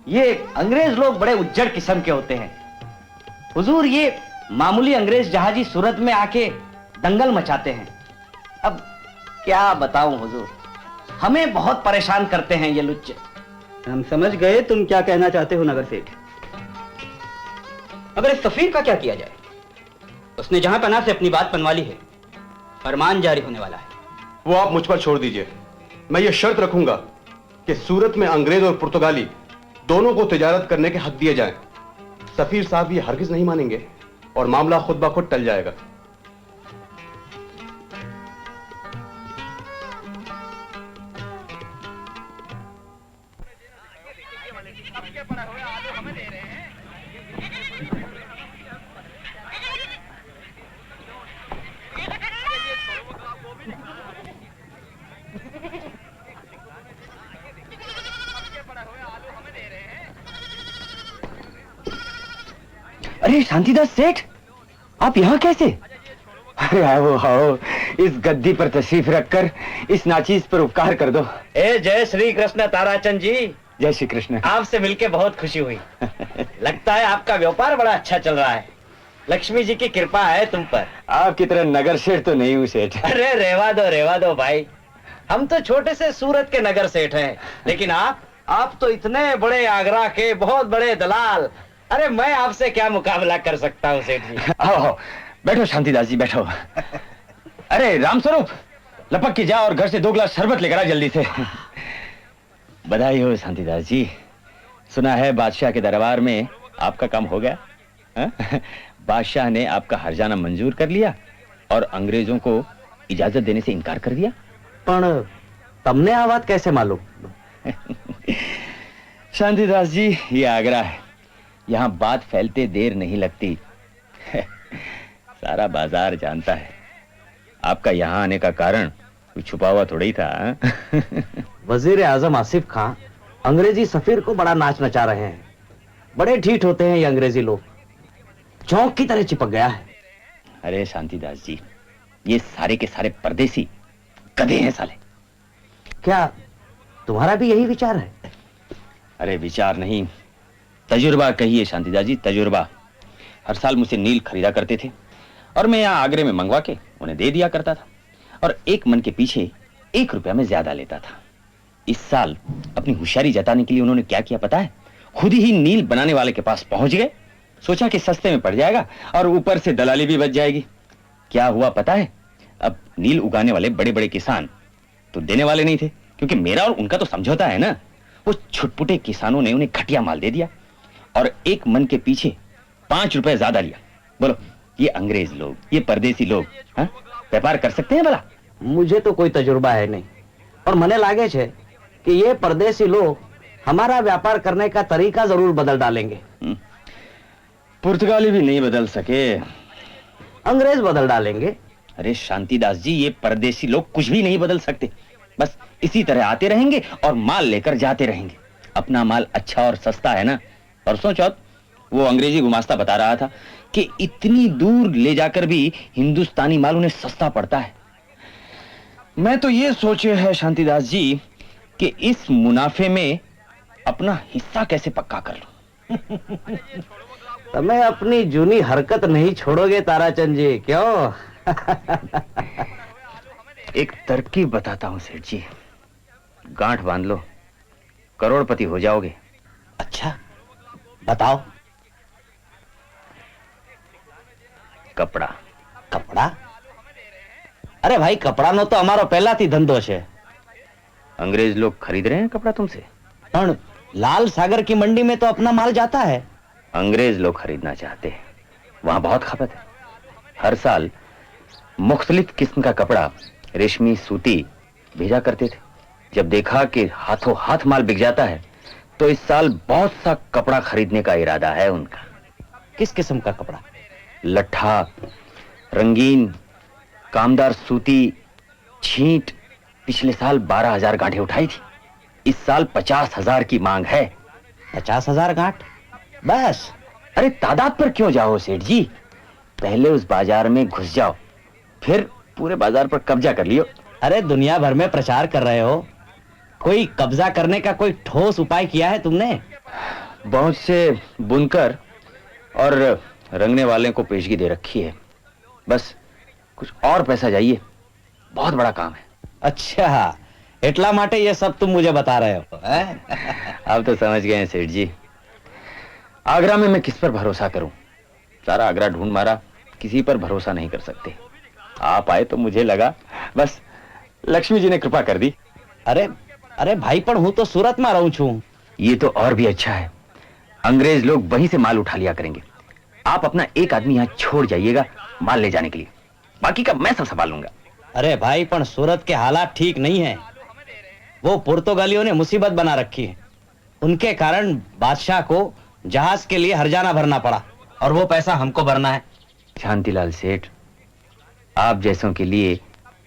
ये अंग्रेज लोग बड़े उज्जड़ किस्म के होते हैं हुजूर। ये मामूली अंग्रेज जहाजी सूरत में आके दंगल मचाते हैं। अब क्या बताऊं हुजूर, हमें बहुत परेशान करते हैं ये लुच्चे। हम समझ गए तुम क्या कहना चाहते हो नगर सेठ। अगर इस सफीर का क्या किया जाए? उसने जहां पनाह से अपनी बात बनवा ली है, फरमान जारी होने वाला है। वो आप मुझ पर छोड़ दीजिए। मैं ये शर्त रखूंगा कि सूरत में अंग्रेज और पुर्तगाली दोनों को तिजारत करने के हक दिए जाएं। सफीर साहब ये हरगिज नहीं मानेंगे और मामला खुद ब खुद टल जाएगा। अरे शांतिदास सेठ, आप यहाँ कैसे? अरे आओ, इस गद्दी पर तशरीफ रखकर इस नाचीज पर उपकार कर दो। ए जय श्री कृष्ण ताराचंद जी। जय श्री कृष्ण। आपसे मिलके बहुत खुशी हुई। लगता है आपका व्यापार बड़ा अच्छा चल रहा है। लक्ष्मी जी की कृपा है तुम पर। आपकी तरह नगर सेठ तो नहीं हूँ सेठ। अरे रेवा दो भाई, हम तो छोटे से सूरत के नगर सेठ हैं, लेकिन आप तो इतने बड़े आगरा के बहुत बड़े दलाल। अरे मैं आपसे क्या मुकाबला कर सकता हूँ सेठ जी। आओ बैठो शांतिदास जी, बैठो। अरे रामस्वरूप, लपक के जा और घर से 2 गिलास शरबत लेकर आ जल्दी से। बधाई हो शांतिदास जी, सुना है बादशाह के दरबार में आपका काम हो गया। बादशाह ने आपका हरजाना मंजूर कर लिया और अंग्रेजों को इजाजत देने से इनकार कर दिया। पण तमने आ बात कैसे मालूम? शांतिदास जी, ये आगरा है, यहाँ बात फैलते देर नहीं लगती। सारा बाजार जानता है। आपका यहाँ आने का कारण कोई छुपा हुआ थोड़ा ही था। वजीर आजम आसिफ खान अंग्रेजी सफीर को बड़ा नाच नचा रहे हैं। बड़े ठीठ होते हैं ये अंग्रेजी लोग, चौक की तरह चिपक गया है। अरे शांतिदास जी, ये सारे के सारे परदेसी गधे हैं साले। क्या तुम्हारा भी यही विचार है? अरे विचार नहीं, तजुर्बा कहिए शांतिदास जी, तजुर्बा। हर साल मुझसे नील खरीदा करते थे और मैं यहाँ आगरे में मंगवा के उन्हें दे दिया करता था और एक मन के पीछे 1 रुपया में ज्यादा लेता था। इस साल अपनी होशियारी जताने के लिए उन्होंने क्या किया पता है? खुद ही नील बनाने वाले के पास पहुंच गए। सोचा कि सस्ते में पड़ जाएगा और ऊपर से दलाली भी बच जाएगी। क्या हुआ पता है? अब नील उगाने वाले बड़े बड़े किसान तो देने वाले नहीं थे, क्योंकि मेरा और उनका तो समझौता है ना। वो छुटपुटे किसानों ने उन्हें घटिया माल दे दिया और एक मन के पीछे 5 रुपए ज्यादा लिया। बोलो, ये अंग्रेज लोग, ये परदेसी लोग व्यापार कर सकते हैं भला? मुझे तो कोई तजुर्बा है नहीं, और मने लागे छे कि ये परदेसी लोग हमारा व्यापार करने का तरीका जरूर बदल डालेंगे। पुर्तगाली भी नहीं बदल सके, अंग्रेज बदल डालेंगे। अरे शांतिदास जी, ये परदेसी लोग कुछ भी नहीं बदल सकते। बस इसी तरह आते रहेंगे और माल लेकर जाते रहेंगे। अपना माल अच्छा और सस्ता है ना। परसों चौथ वो अंग्रेजी गुमास्ता बता रहा था कि इतनी दूर ले जाकर भी हिंदुस्तानी माल उन्हें सस्ता पड़ता है। मैं तो ये सोचे है शांतिदास जी कि इस मुनाफे में अपना हिस्सा कैसे पक्का कर लूं। तुम्हें अपनी जूनी हरकत नहीं छोड़ोगे ताराचंद जी, क्यों? एक तरकीब बताता हूं सेठ जी, गांठ बांध लो, करोड़पति हो जाओगे। अच्छा, बताओ। कपड़ा। कपड़ा? अरे भाई, कपड़ा नो तो हमारो पहला थी धंधो छे। अंग्रेज लोग खरीद रहे हैं कपड़ा तुमसे? पण लाल सागर की मंडी में तो अपना माल जाता है। अंग्रेज लोग खरीदना चाहते हैं, वहां बहुत खपत है। हर साल मुख्तलिफ किस्म का कपड़ा, रेशमी, सूती भेजा करते थे। जब देखा कि हाथों हाथ माल बिक जाता है तो इस साल बहुत सा कपड़ा खरीदने का इरादा है उनका। किस किस्म का कपड़ा? लट्ठा, रंगीन, कामदार सूती, छींट। पिछले साल 12,000 गांठें उठाई थी, इस साल 50,000 की मांग है। 50,000 गांठ? बस? अरे तादाद पर क्यों जाओ सेठ जी, पहले उस बाजार में घुस जाओ, फिर पूरे बाजार पर कब्जा कर लियो। अरे दुनिया भर में प्रचार कर रहे हो, कोई कब्जा करने का कोई ठोस उपाय किया है तुमने? बहुत से बुनकर और रंगने वाले को पेशगी दे रखी है, बस कुछ और पैसा चाहिए, बहुत बड़ा काम है। अच्छा, इतला माटे ये सब तुम मुझे बता रहे हो? अब तो समझ गए हैं सेठ जी। आगरा में मैं किस पर भरोसा करूं? सारा आगरा ढूंढ मारा, किसी पर भरोसा नहीं कर सकते। आप आए तो मुझे लगा बस लक्ष्मी जी ने कृपा कर दी। अरे अरे भाई, पण हूं तो सूरत में रहूं छू। ये तो और भी अच्छा है, अंग्रेज लोग वहीं से माल उठा लिया करेंगे। आप अपना एक आदमी यहाँ छोड़ जाइएगा माल ले जाने के लिए, बाकी का मैं सब संभाल लूंगा। अरे भाई, पण सूरत के हालात ठीक नहीं है। वो पुर्तगालियों ने मुसीबत बना रखी है, उनके कारण बादशाह को जहाज के लिए हर्जाना भरना पड़ा, और वो पैसा हमको भरना है। शांतिलाल सेठ, आप जैसों के लिए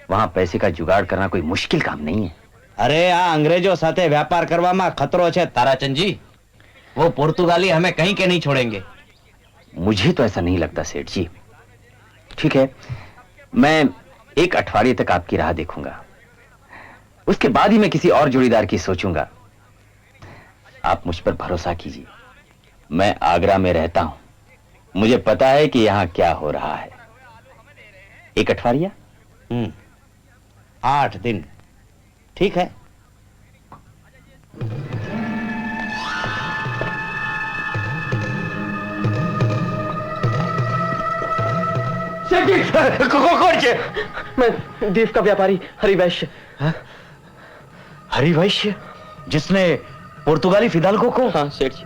वहां पैसे का जुगाड़ करना कोई मुश्किल काम नहीं है। अरे आ अंग्रेजों साथे व्यापार करवामा खतरो छे ताराचंद जी, वो पुर्तगाली हमें कहीं के नहीं छोड़ेंगे। मुझे तो ऐसा नहीं लगता सेठ जी। ठीक है, मैं 1 अठवाडिये तक आपकी राह देखूंगा, उसके बाद ही मैं किसी और जोड़ीदार की सोचूंगा। आप मुझ पर भरोसा कीजिए, मैं आगरा में रहता हूं, मुझे पता है कि यहां क्या हो रहा है। 1 अठवाडिया? 8 दिन, ठीक है। मैं दीप का व्यापारी हरिवैश्य। हरिवैश्य, जिसने पुर्तगाली फिदाल्गो को? हाँ सेठ जी,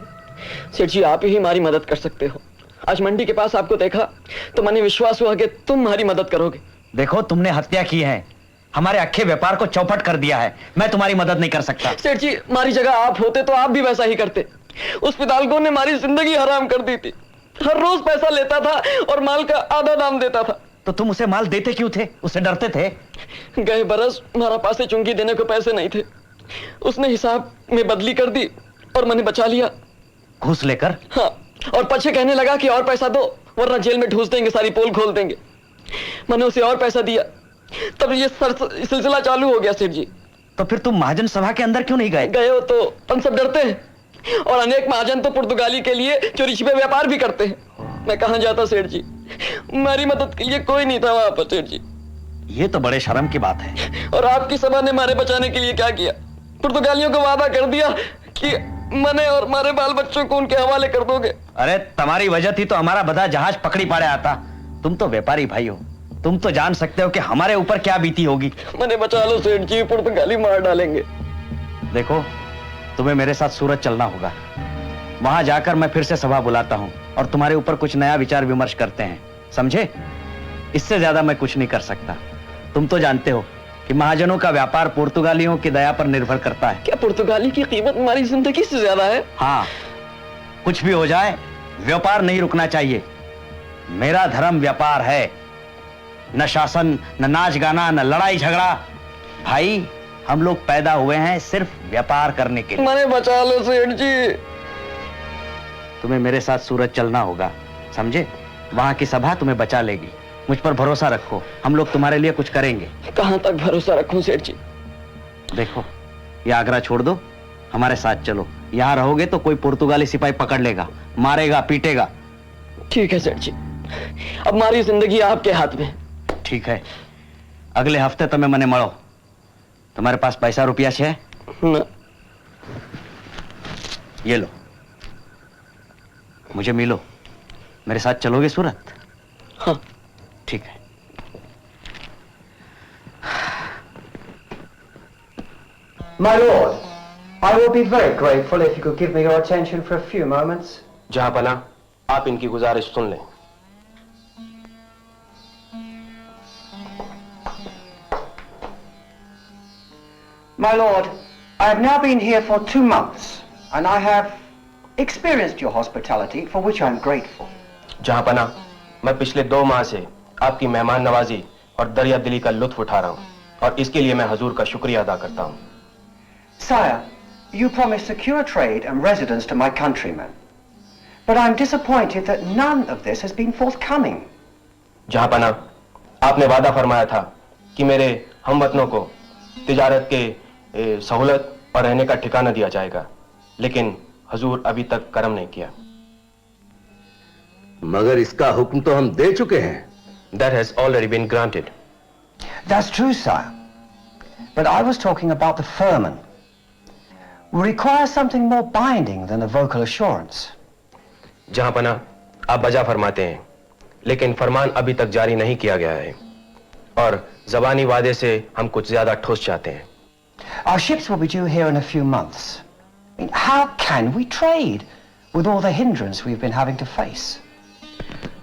सेठ जी आप ही हमारी मदद कर सकते हो। आज मंडी के पास आपको देखा तो मैंने विश्वास हुआ कि तुम हमारी मदद करोगे। देखो, तुमने हत्या की है, हमारे अक्खे व्यापार को चौपट कर दिया है, मैं तुम्हारी मदद नहीं कर सकता। सेठ जी, हमारी जगह आप होते तो आप भी वैसा ही करते। उस फिदाल्गो ने हमारी जिंदगी हराम कर दी थी, हर रोज पैसा लेता था और माल का आधा दाम देता था। तो तुम उसे माल देते क्यों थे? उससे डरते थे? गए बरस हमारा पासे चुंगी देने को पैसे नहीं थे, उसने हिसाब में बदली कर दी और मैंने बचा लिया। घूस लेकर? हाँ, और पीछे कहने लगा कि और पैसा दो वरना जेल में ठूस देंगे, सारी पोल खोल देंगे। मैंने उसे और पैसा दिया, तब ये सिलसिला चालू हो गया सेठ जी। तो फिर तुम महाजन सभा के अंदर क्यों नहीं गए? गए हो तो हम सब डरते हैं, और अनेक महाजन तो पुर्तगाली के लिए चोरी छिपे व्यापार भी करते हैं। मैं कहां जाता सेठ जी, मेरी मदद के लिए कोई नहीं था वहां पर सेठ जी। ये तो बड़े शर्म की बात है। और आपकी सभा ने मारे बचाने के लिए क्या किया? पुर्तगालियों को वादा कर दिया कि मने और हमारे बाल बच्चों को उनके हवाले कर दोगे। अरे तुम्हारी वजह थी तो हमारा बधा जहाज पकड़ी पड़े आता। तुम तो व्यापारी भाई हो, तुम तो जान सकते हो कि हमारे ऊपर क्या बीती होगी। मने बचा लो सेठ जी, पुर्तगाली मार डालेंगे। देखो, तुम्हें मेरे साथ सूरत चलना होगा। वहां जाकर मैं फिर से सभा बुलाता हूं और तुम्हारे ऊपर कुछ नया विचार विमर्श करते हैं, समझे? इससे ज्यादा मैं कुछ नहीं कर सकता। तुम तो जानते हो कि महाजनों का व्यापार पुर्तगालियों की दया पर निर्भर करता है। क्या पुर्तगाली की कीमत हमारी जिंदगी से ज्यादा है? हाँ, कुछ भी हो जाए व्यापार नहीं रुकना चाहिए। मेरा धर्म व्यापार है, न शासन, न नाच गाना, न लड़ाई झगड़ा। भाई, हम लोग पैदा हुए हैं सिर्फ व्यापार करने के लिए। मने बचा लो सेठ जी। तुम्हें मेरे साथ सूरत चलना होगा, समझे? वहां की सभा तुम्हें बचा लेगी। मुझ पर भरोसा रखो, हम लोग तुम्हारे लिए कुछ करेंगे। कहां तक भरोसा रखूं सेठ जी? देखो, ये आगरा छोड़ दो, हमारे साथ चलो। यहाँ रहोगे तो कोई पुर्तगाली सिपाही पकड़ लेगा, मारेगा, पीटेगा। ठीक है सेठ जी, अब हमारी जिंदगी आपके हाथ में। ठीक है, अगले हफ्ते तुम्हें मने मरो। तुम्हारे पास पैसा रुपया है न। ये लो, मुझे मिलो। मेरे साथ चलोगे सूरत? हाँ ठीक है। My lord, I will be very grateful if you could give me your attention for a few moments. जहांपना, आप इनकी गुजारिश सुन लें। My lord, I have now been here for 2 months, and I have experienced your hospitality, for which I am grateful. जहांपना, मैं पिछले 2 माह से आपकी मेहमान नवाजी और दरिया दिली का लुत्फ उठा रहा हूं, और इसके लिए मैं हजूर का शुक्रिया अदा करता हूं। Sire, you promised secure trade and residence to my countrymen, but I'm disappointed that none of this has been forthcoming. जहांपना, आपने वादा फरमाया था कि मेरे हमवतनों को तिजारत के सहूलत और रहने का ठिकाना दिया जाएगा, लेकिन हजूर अभी तक करम नहीं किया। मगर इसका हुक्म तो हम दे चुके हैं। That has already been granted. That's true, sire. But I was talking about the firman. We require something more binding than a vocal assurance. जहांपना, आप बजा फरमाते हैं, लेकिन फरमान अभी तक जारी नहीं किया गया है, और जबानी वादे से हम कुछ ज्यादा ठोस चाहते हैं। Our ships will be due here in a few months. I mean, how can we trade with all the hindrance we've been having to face?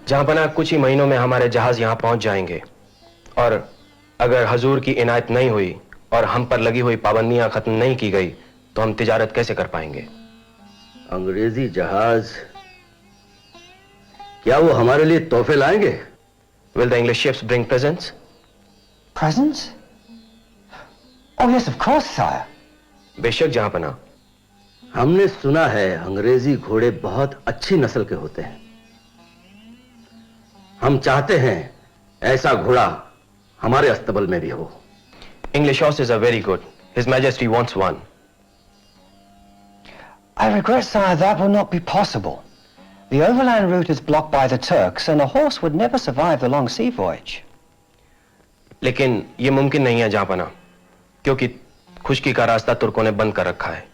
जहांपना, कुछ ही महीनों में हमारे जहाज यहां पहुंच जाएंगे, और अगर हजूर की इनायत नहीं हुई और हम पर लगी हुई पाबंदियां खत्म नहीं की गई तो हम तिजारत कैसे कर पाएंगे? अंग्रेजी जहाज क्या वो हमारे लिए तोहफे लाएंगे? Will the English ships bring presents? Presents? Oh yes, of course, sire. बेशक जहांपना। हमने सुना है अंग्रेजी घोड़े बहुत अच्छी नस्ल के होते हैं। हम चाहते हैं ऐसा घोड़ा हमारे अस्तबल में भी हो। English horses are very good. His Majesty wants one. I regret, sire, that will not be possible. The overland route is blocked by the Turks, and a horse would never survive the long sea voyage. लेकिन यह मुमकिन नहीं है जहांपना, क्योंकि खुश्की का रास्ता तुर्कों ने बंद कर रखा है,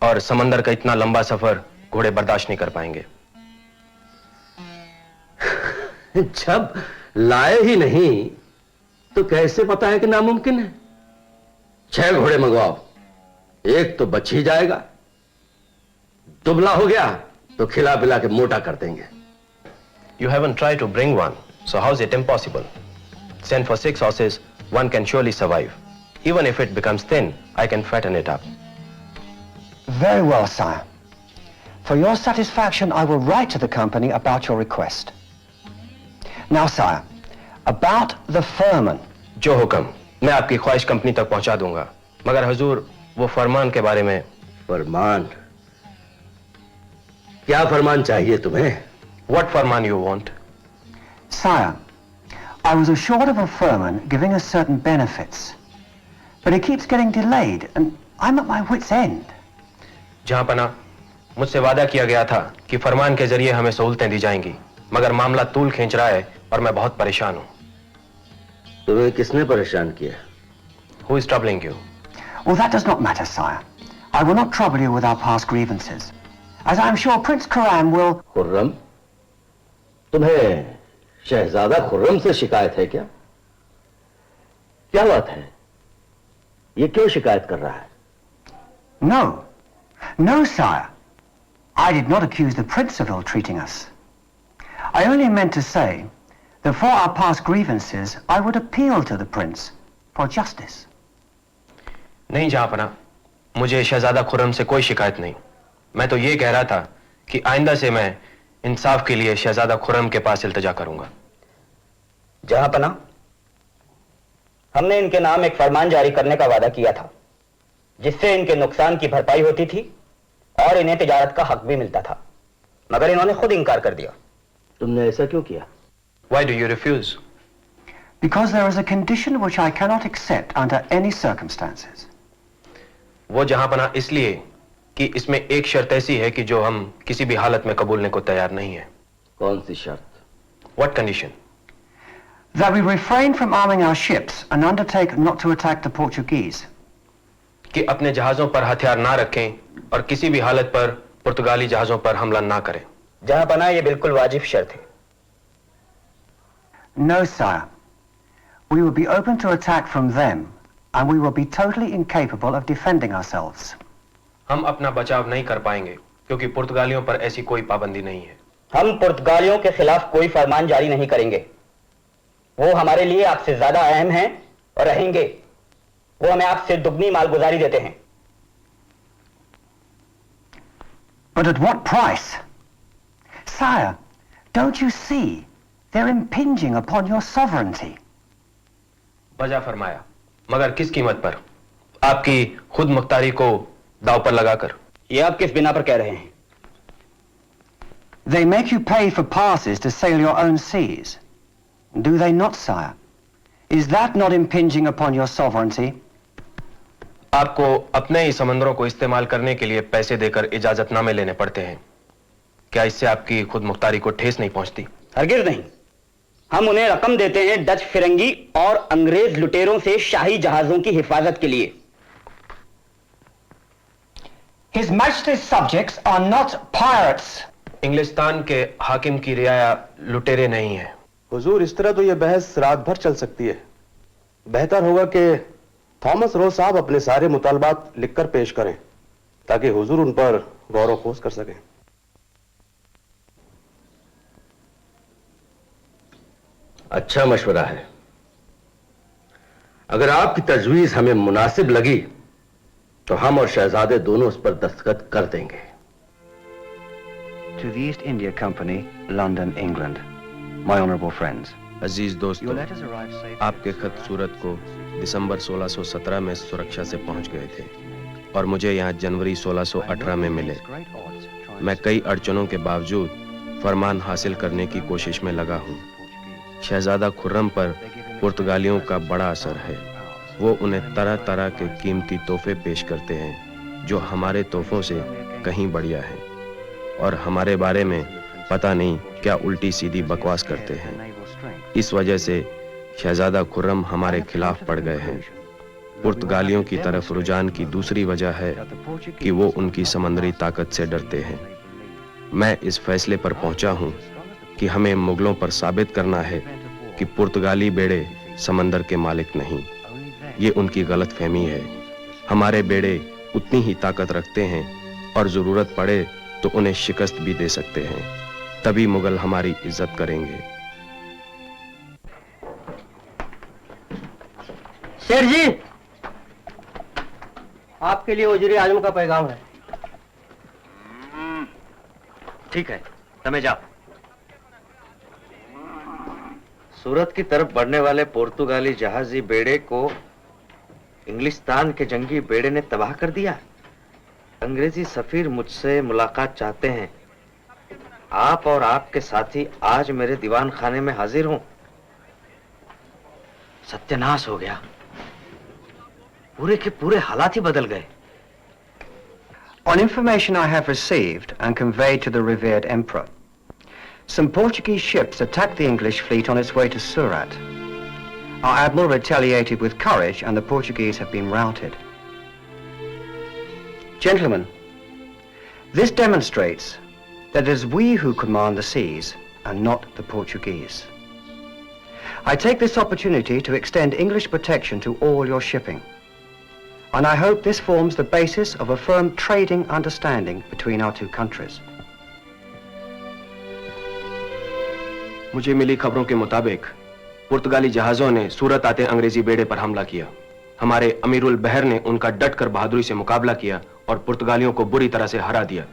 और समंदर का इतना लंबा सफर घोड़े बर्दाश्त नहीं कर पाएंगे। जब लाए ही नहीं तो कैसे पता है कि नामुमकिन है? 6 घोड़े मंगवाओ, एक तो बच ही जाएगा। दुबला हो गया तो खिला पिला के मोटा कर देंगे। You haven't tried to bring one, so how is it impossible? Send for 6 horses, one can surely survive. Even if it becomes thin, I can fatten it up. Very well, sire. For your satisfaction, I will write to the company about your request. Now, sire, about the firman. जो हुक्म, मैं आपकी ख्वाहिश company तक पहुंचा दूंगा, मगर हजूर वो फरमान के बारे में। फरमान? क्या फरमान चाहिए तुम्हें? What Farman you want? Sire, I was assured of a firman giving us certain benefits, but it keeps getting delayed, and I'm at my wit's end. जहांपना, मुझसे वादा किया गया था कि फरमान के जरिए हमें सहूलतें दी जाएंगी, मगर मामला तूल खींच रहा है और मैं बहुत परेशान हूं। तुम्हें किसने परेशान किया? Who is troubling you? Well, that does not matter, sire. I will not trouble you with our past grievances, as I am sure Prince Khurram will... Khurram? तुम्हें शहजादा खुर्रम से शिकायत है क्या? क्या बात है? ये क्यों शिकायत कर रहा है? No. No, sire. I did not accuse the prince of ill-treating us. I only meant to say that for our past grievances, I would appeal to the prince for justice. नहीं जहांपना, मुझे शहजादा खुर्रम से कोई शिकायत नहीं। मैं तो ये कह रहा था कि आइंदा से मैं इंसाफ के लिए शहजादा खुर्रम के पास इल्तिजा करूंगा। जहांपना, हमने इनके नाम एक फरमान जारी करने का वादा किया था, जिससे इनके नुकसान की भरपाई होती थी और इन्हें तिजारत का हक भी मिलता था, मगर इन्होंने खुद इनकार कर दिया। तुमने ऐसा क्यों किया? Why do you refuse? Because there is a condition which I cannot accept under any circumstances. वो जहांपना इसलिए कि इसमें एक शर्त ऐसी है कि जो हम किसी भी हालत में कबूलने को तैयार नहीं है। कौन सी शर्त? What condition? That we refrain from arming our ships and undertake not to attack the Portuguese. कि अपने जहाजों पर हथियार ना रखें और किसी भी हालत पर पुर्तगाली जहाजों पर हमला ना करें। जहांपना, ये बिल्कुल वाजिब शर्त है। No, sire. We will be open to attack from them, and we will be totally incapable of defending ourselves. हम अपना बचाव नहीं कर पाएंगे क्योंकि पुर्तगालियों पर ऐसी कोई पाबंदी नहीं है। हम पुर्तगालियों के खिलाफ कोई फरमान जारी नहीं करेंगे। वो हमारे लिए आपसे ज्यादा अहम हैं और रहेंगे। वो हमें आपसे दुगनी मालगुजारी देते हैं। But at what price? Sire, don't you see they're impinging upon your sovereignty? वजह फरमाया, मगर किस कीमत पर? आपकी खुद मुख्तारी को दांव पर लगाकर। ये आप किस बिना पर कह रहे हैं? They make you pay for passes to sail your own seas. Do they not, sire? Is that not impinging upon your sovereignty? आपको अपने ही समंदरों को इस्तेमाल करने के लिए पैसे देकर इजाजतनामे लेने पड़ते हैं। क्या इससे आपकी खुद मुख्तारी को ठेस नहीं पहुंचती? हरगिज नहीं। हम उन्हें रकम देते हैं डच फिरंगी और अंग्रेज लुटेरों से शाही जहाजों की हिफाजत के लिए। His Majesty's subjects are not pirates. इंग्लिस्तान के हाकिम की रियाया लुटेरे नहीं है। हुजूर, इस तरह तो यह बहस रात भर चल सकती है। बेहतर होगा कि थॉमस रोज साहब अपने सारे मुतालबात लिखकर पेश करें ताकि हुजूर उन पर गौर व खोज कर सकें। अच्छा मशवरा है। अगर आपकी तजवीज हमें मुनासिब लगी तो हम और शहजादे दोनों उस पर दस्तखत कर देंगे। To the East India Company, London, England. My honorable friends. अजीज दोस्तों, Your letters arrived safe. आपके खत सूरत को दिसंबर 1617 में सुरक्षा से पहुंच गए थे और मुझे यहाँ जनवरी 1618 में मिले। मैं कई अड़चनों के बावजूद फरमान हासिल करने की कोशिश में लगा हूँ। शहजादा खुर्रम पर पुर्तगालियों का बड़ा असर है। वो उन्हें तरह तरह के कीमती तोहफे पेश करते हैं जो हमारे तोहफों से कहीं बढ़िया हैं और हमारे बारे में पता नहीं क्या उल्टी सीधी बकवास करते हैं। इस वजह से शहजादा खुर्रम हमारे खिलाफ पड़ गए हैं। पुर्तगालियों की तरफ रुझान की दूसरी वजह है कि वो उनकी समंदरी ताकत से डरते हैं। मैं इस फैसले पर पहुंचा हूं कि हमें मुगलों पर साबित करना है कि पुर्तगाली बेड़े समंदर के मालिक नहीं। ये उनकी गलतफहमी है। हमारे बेड़े उतनी ही ताकत रखते हैं और जरूरत पड़े तो उन्हें शिकस्त भी दे सकते हैं। तभी मुगल हमारी इज्जत करेंगे। शेर जी, आपके लिए वजीर आजम का पैगाम है। ठीक है, તમે जाओ। सूरत की तरफ बढ़ने वाले पुर्तगाली जहाजी बेड़े को इंग्लिस्तान के जंगी बेड़े ने तबाह कर दिया। अंग्रेजी सफीर मुझसे मुलाकात चाहते हैं। आप और आपके साथी आज मेरे दीवान खाने में हाजिर हों। सत्यानाश हो गया। पूरे के पूरे हालात ही बदल गए। On information I have received and conveyed to the revered emperor, some Portuguese ships attacked the English fleet on its way to Surat. Our admiral retaliated with courage and the Portuguese have been routed. Gentlemen, this demonstrates that it is we who command the seas and not the Portuguese. I take this opportunity to extend English protection to all your shipping, and I hope this forms the basis of a firm trading understanding between our two countries. मुझे मिली खबरों के मुताबिक पुर्तगाली जहाजों ने सूरत आते अंग्रेजी बेड़े पर हमला किया। हमारे अमीरुल बहर ने उनका डटकर बहादुरी से मुकाबला किया और पुर्तगालियों को बुरी तरह से हरा दिया।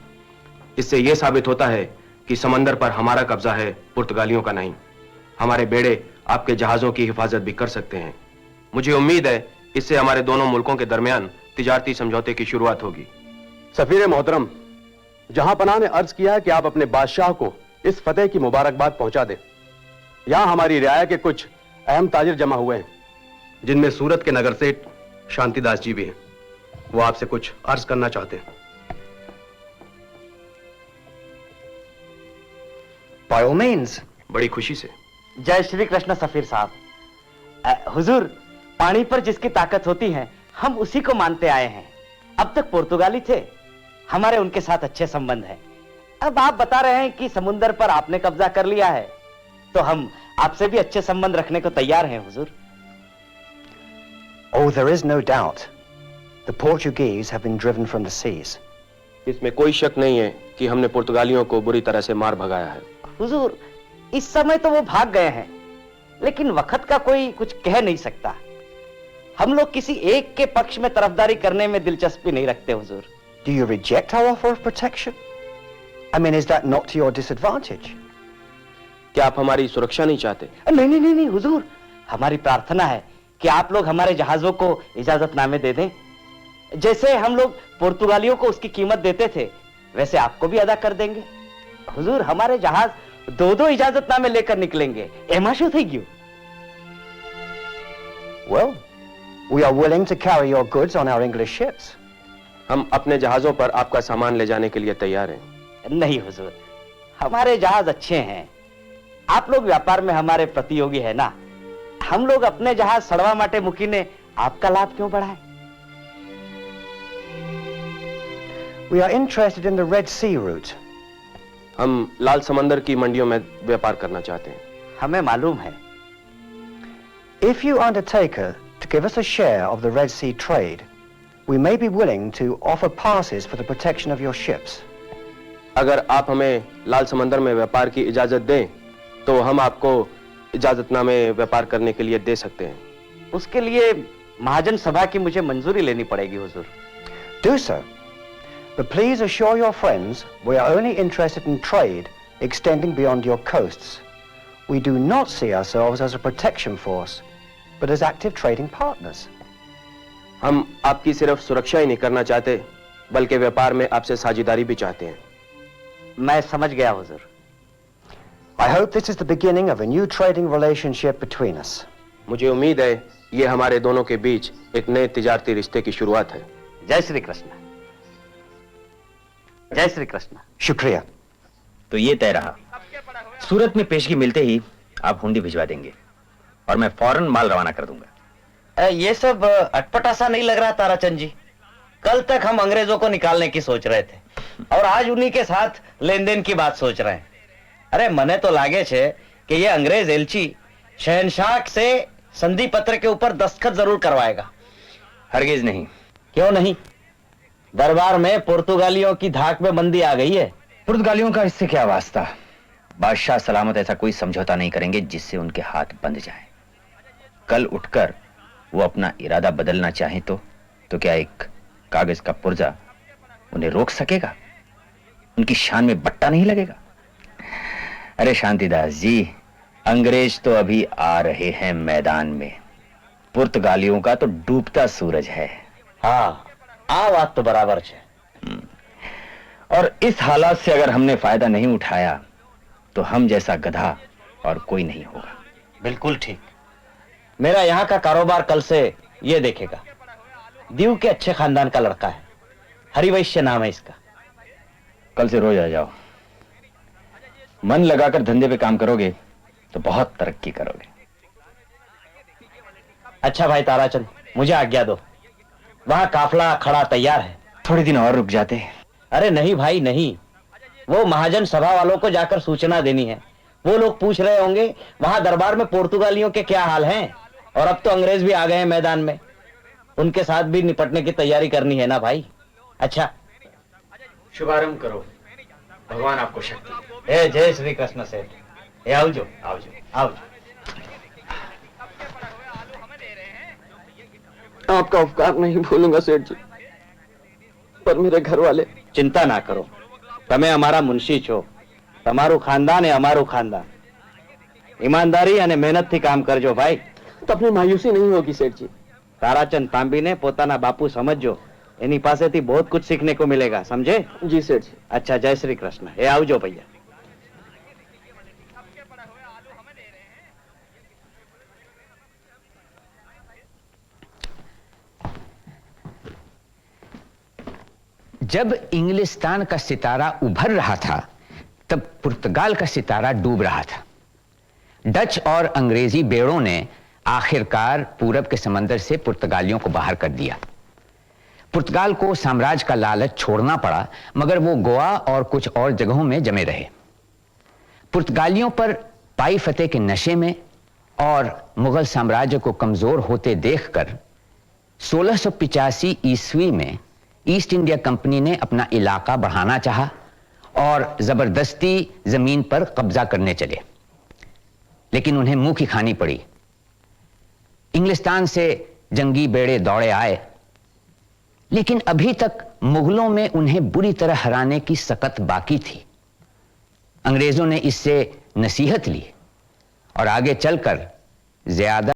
इससे यह साबित होता है कि समंदर पर हमारा कब्जा है, पुर्तगालियों का नहीं। हमारे बेड़े आपके जहाजों की हिफाजत भी कर सकते हैं। मुझे उम्मीद है इससे हमारे दोनों मुल्कों के दरमियान तिजारती समझौते की शुरुआत होगी। सफीर मोहतरम, जहां पनाह ने अर्ज किया है कि आप अपने बादशाह को इस फतेह की मुबारकबाद पहुंचा दें। यहां हमारी रियाया के कुछ अहम ताजिर जमा हुए हैं, जिनमें सूरत के नगर सेठ शांतिदास जी भी हैं। वो आपसे कुछ अर्ज करना चाहते हैं। By all means. बड़ी खुशी से। जय श्री कृष्ण सफीर साहब। हुजूर, पानी पर जिसकी ताकत होती है हम उसी को मानते आए हैं। अब तक पुर्तगाली थे, हमारे उनके साथ अच्छे संबंध हैं। अब आप बता रहे हैं कि समुद्र पर आपने कब्जा कर लिया है, तो हम आपसे भी अच्छे संबंध रखने को तैयार हैं हुजूर। Oh, there is no doubt. The Portuguese have been driven from the seas. इसमें कोई शक नहीं है कि हमने पुर्तगालियों को बुरी तरह से मार भगाया है। हुजूर, इस समय तो वो भाग गए हैं, लेकिन वक्त का कोई कुछ कह नहीं सकता। हम लोग किसी एक के पक्ष में तरफदारी करने में दिलचस्पी नहीं रखते हुजूर। Do you reject our offer of protection? I mean, is that not to your disadvantage? क्या आप हमारी सुरक्षा नहीं चाहते? नहीं हुजूर, हमारी प्रार्थना है कि आप लोग हमारे जहाजों को इजाजतनामे दे दें। जैसे हम लोग पुर्तगालियों को उसकी कीमत देते थे, वैसे आपको भी अदा कर देंगे। हुजूर, हमारे जहाज दो इजाजतनामे लेकर निकलेंगे। एमाशो थी क्यों? Well, we are willing to carry your goods on our English ships. हम अपने जहाजों पर आपका सामान ले जाने के लिए तैयार हैं। नहीं हुजूर, हमारे जहाज अच्छे हैं। आप लोग व्यापार में हमारे प्रतियोगी है ना। हम लोग अपने जहाज सड़वा माटे मुकीने आपका लाभ क्यों बढ़ाएं? We are interested in the Red Sea route. हम लाल समंदर की मंडियों में व्यापार करना चाहते हैं। हमें मालूम है। If you undertake to give us a share of the Red Sea trade, we may be willing to offer passes for the protection of your ships. अगर आप हमें लाल समंदर में व्यापार की इजाजत दें, तो हम आपको इजाजतनामे व्यापार करने के लिए दे सकते हैं। उसके लिए महाजन सभा की मुझे मंजूरी लेनी पड़ेगी हुजूर। Do so. But please assure your friends we are only interested in trade extending beyond your coasts. We do not see ourselves as a protection force, but as active trading partners. हम आपकी सिर्फ सुरक्षा ही नहीं करना चाहते, बल्कि व्यापार में आपसे साझेदारी भी चाहते हैं। मैं समझ गया हुजूर। I hope this is the beginning of a new trading relationship between us. मुझे उम्मीद है ये हमारे दोनों के बीच एक नए तिजारती रिश्ते की शुरुआत है। जय श्री कृष्ण। जय श्री कृष्ण। शुक्रिया। तो ये तय रहा, सूरत में पेशगी मिलते ही आप हुंडी भिजवा देंगे और मैं फौरन माल रवाना कर दूंगा। ये सब अटपटा सा नहीं लग रहा ताराचंद जी? कल तक हम अंग्रेजों को निकालने की सोच रहे थे और आज उन्हीं के साथ लेन देन की बात सोच रहे हैं। अरे मने तो लागे छे कि ये अंग्रेज एलची शहनशाह से संधि पत्र के ऊपर दस्तखत जरूर करवाएगा। हरगिज नहीं। क्यों नहीं? दरबार में पुर्तगालियों की धाक में बंदी आ गई है। पुर्तगालियों का इससे क्या वास्ता? बादशाह सलामत ऐसा कोई समझौता नहीं करेंगे जिससे उनके हाथ बंध जाएं। कल उठकर वो अपना इरादा बदलना चाहे तो क्या एक कागज का पुर्जा उन्हें रोक सकेगा? उनकी शान में बट्टा नहीं लगेगा? अरे शांतिदास जी, अंग्रेज तो अभी आ रहे हैं मैदान में, पुर्तगालियों का तो डूबता सूरज है। हाँ, आ बात तो बराबर है। और इस हालात से अगर हमने फायदा नहीं उठाया तो हम जैसा गधा और कोई नहीं होगा। बिल्कुल ठीक। मेरा यहाँ का कारोबार कल से ये देखेगा। दीव के अच्छे खानदान का लड़का है, हरिवैश्य नाम है इसका। कल से रोज आ जाओ। मन लगाकर धंधे पे काम करोगे तो बहुत तरक्की करोगे। अच्छा भाई ताराचंद, मुझे आज्ञा दो, वहां काफला खड़ा तैयार है। थोड़े दिन और रुक जाते। अरे नहीं भाई नहीं, वो महाजन सभा वालों को जाकर सूचना देनी है। वो लोग पूछ रहे होंगे वहां दरबार में पुर्तगालियों के क्या हाल हैं, और अब तो अंग्रेज भी आ गए हैं मैदान में, उनके साथ भी निपटने की तैयारी करनी है ना भाई। अच्छा शुभारंभ करो, भगवान आपको शक्ति। ए जय श्री कृष्ण सेठ, ए आवजो आवजो आवजो। आपका उपकार नहीं भूलूंगा सेठ जी, पर मेरे घर वाले। चिंता ना करो, તમે અમારા મુનશી છો, તમારું ખાનદાન એ અમારું ખાનદાન। ઈમાનદારી અને મહેનતથી કામ કરજો ભાઈ। तब मायूसी नहीं होगी सेठ जी। તારાચંદ તાંબીને પોતાના બાપુ સમજજો, એની પાસેથી बहुत कुछ सीखने को मिलेगा, समझे? जी सेठ जी। अच्छा जय श्री कृष्ण, ए आवजो भैया। जब इंग्लिस्तान का सितारा उभर रहा था, तब पुर्तगाल का सितारा डूब रहा था। डच और अंग्रेजी बेड़ों ने आखिरकार पूरब के समंदर से पुर्तगालियों को बाहर कर दिया। पुर्तगाल को साम्राज्य का लालच छोड़ना पड़ा, मगर वो गोवा और कुछ और जगहों में जमे रहे। पुर्तगालियों पर पाई फतेह के नशे में और मुगल साम्राज्य को कमजोर होते देखकर 1685 ईस्वी में ईस्ट इंडिया कंपनी ने अपना इलाका बढ़ाना चाहा और जबरदस्ती जमीन पर कब्जा करने चले, लेकिन उन्हें मुंह की खानी पड़ी। इंग्लिस्तान से जंगी बेड़े दौड़े आए, लेकिन अभी तक मुगलों में उन्हें बुरी तरह हराने की सकत बाकी थी। अंग्रेजों ने इससे नसीहत ली और आगे चलकर ज्यादा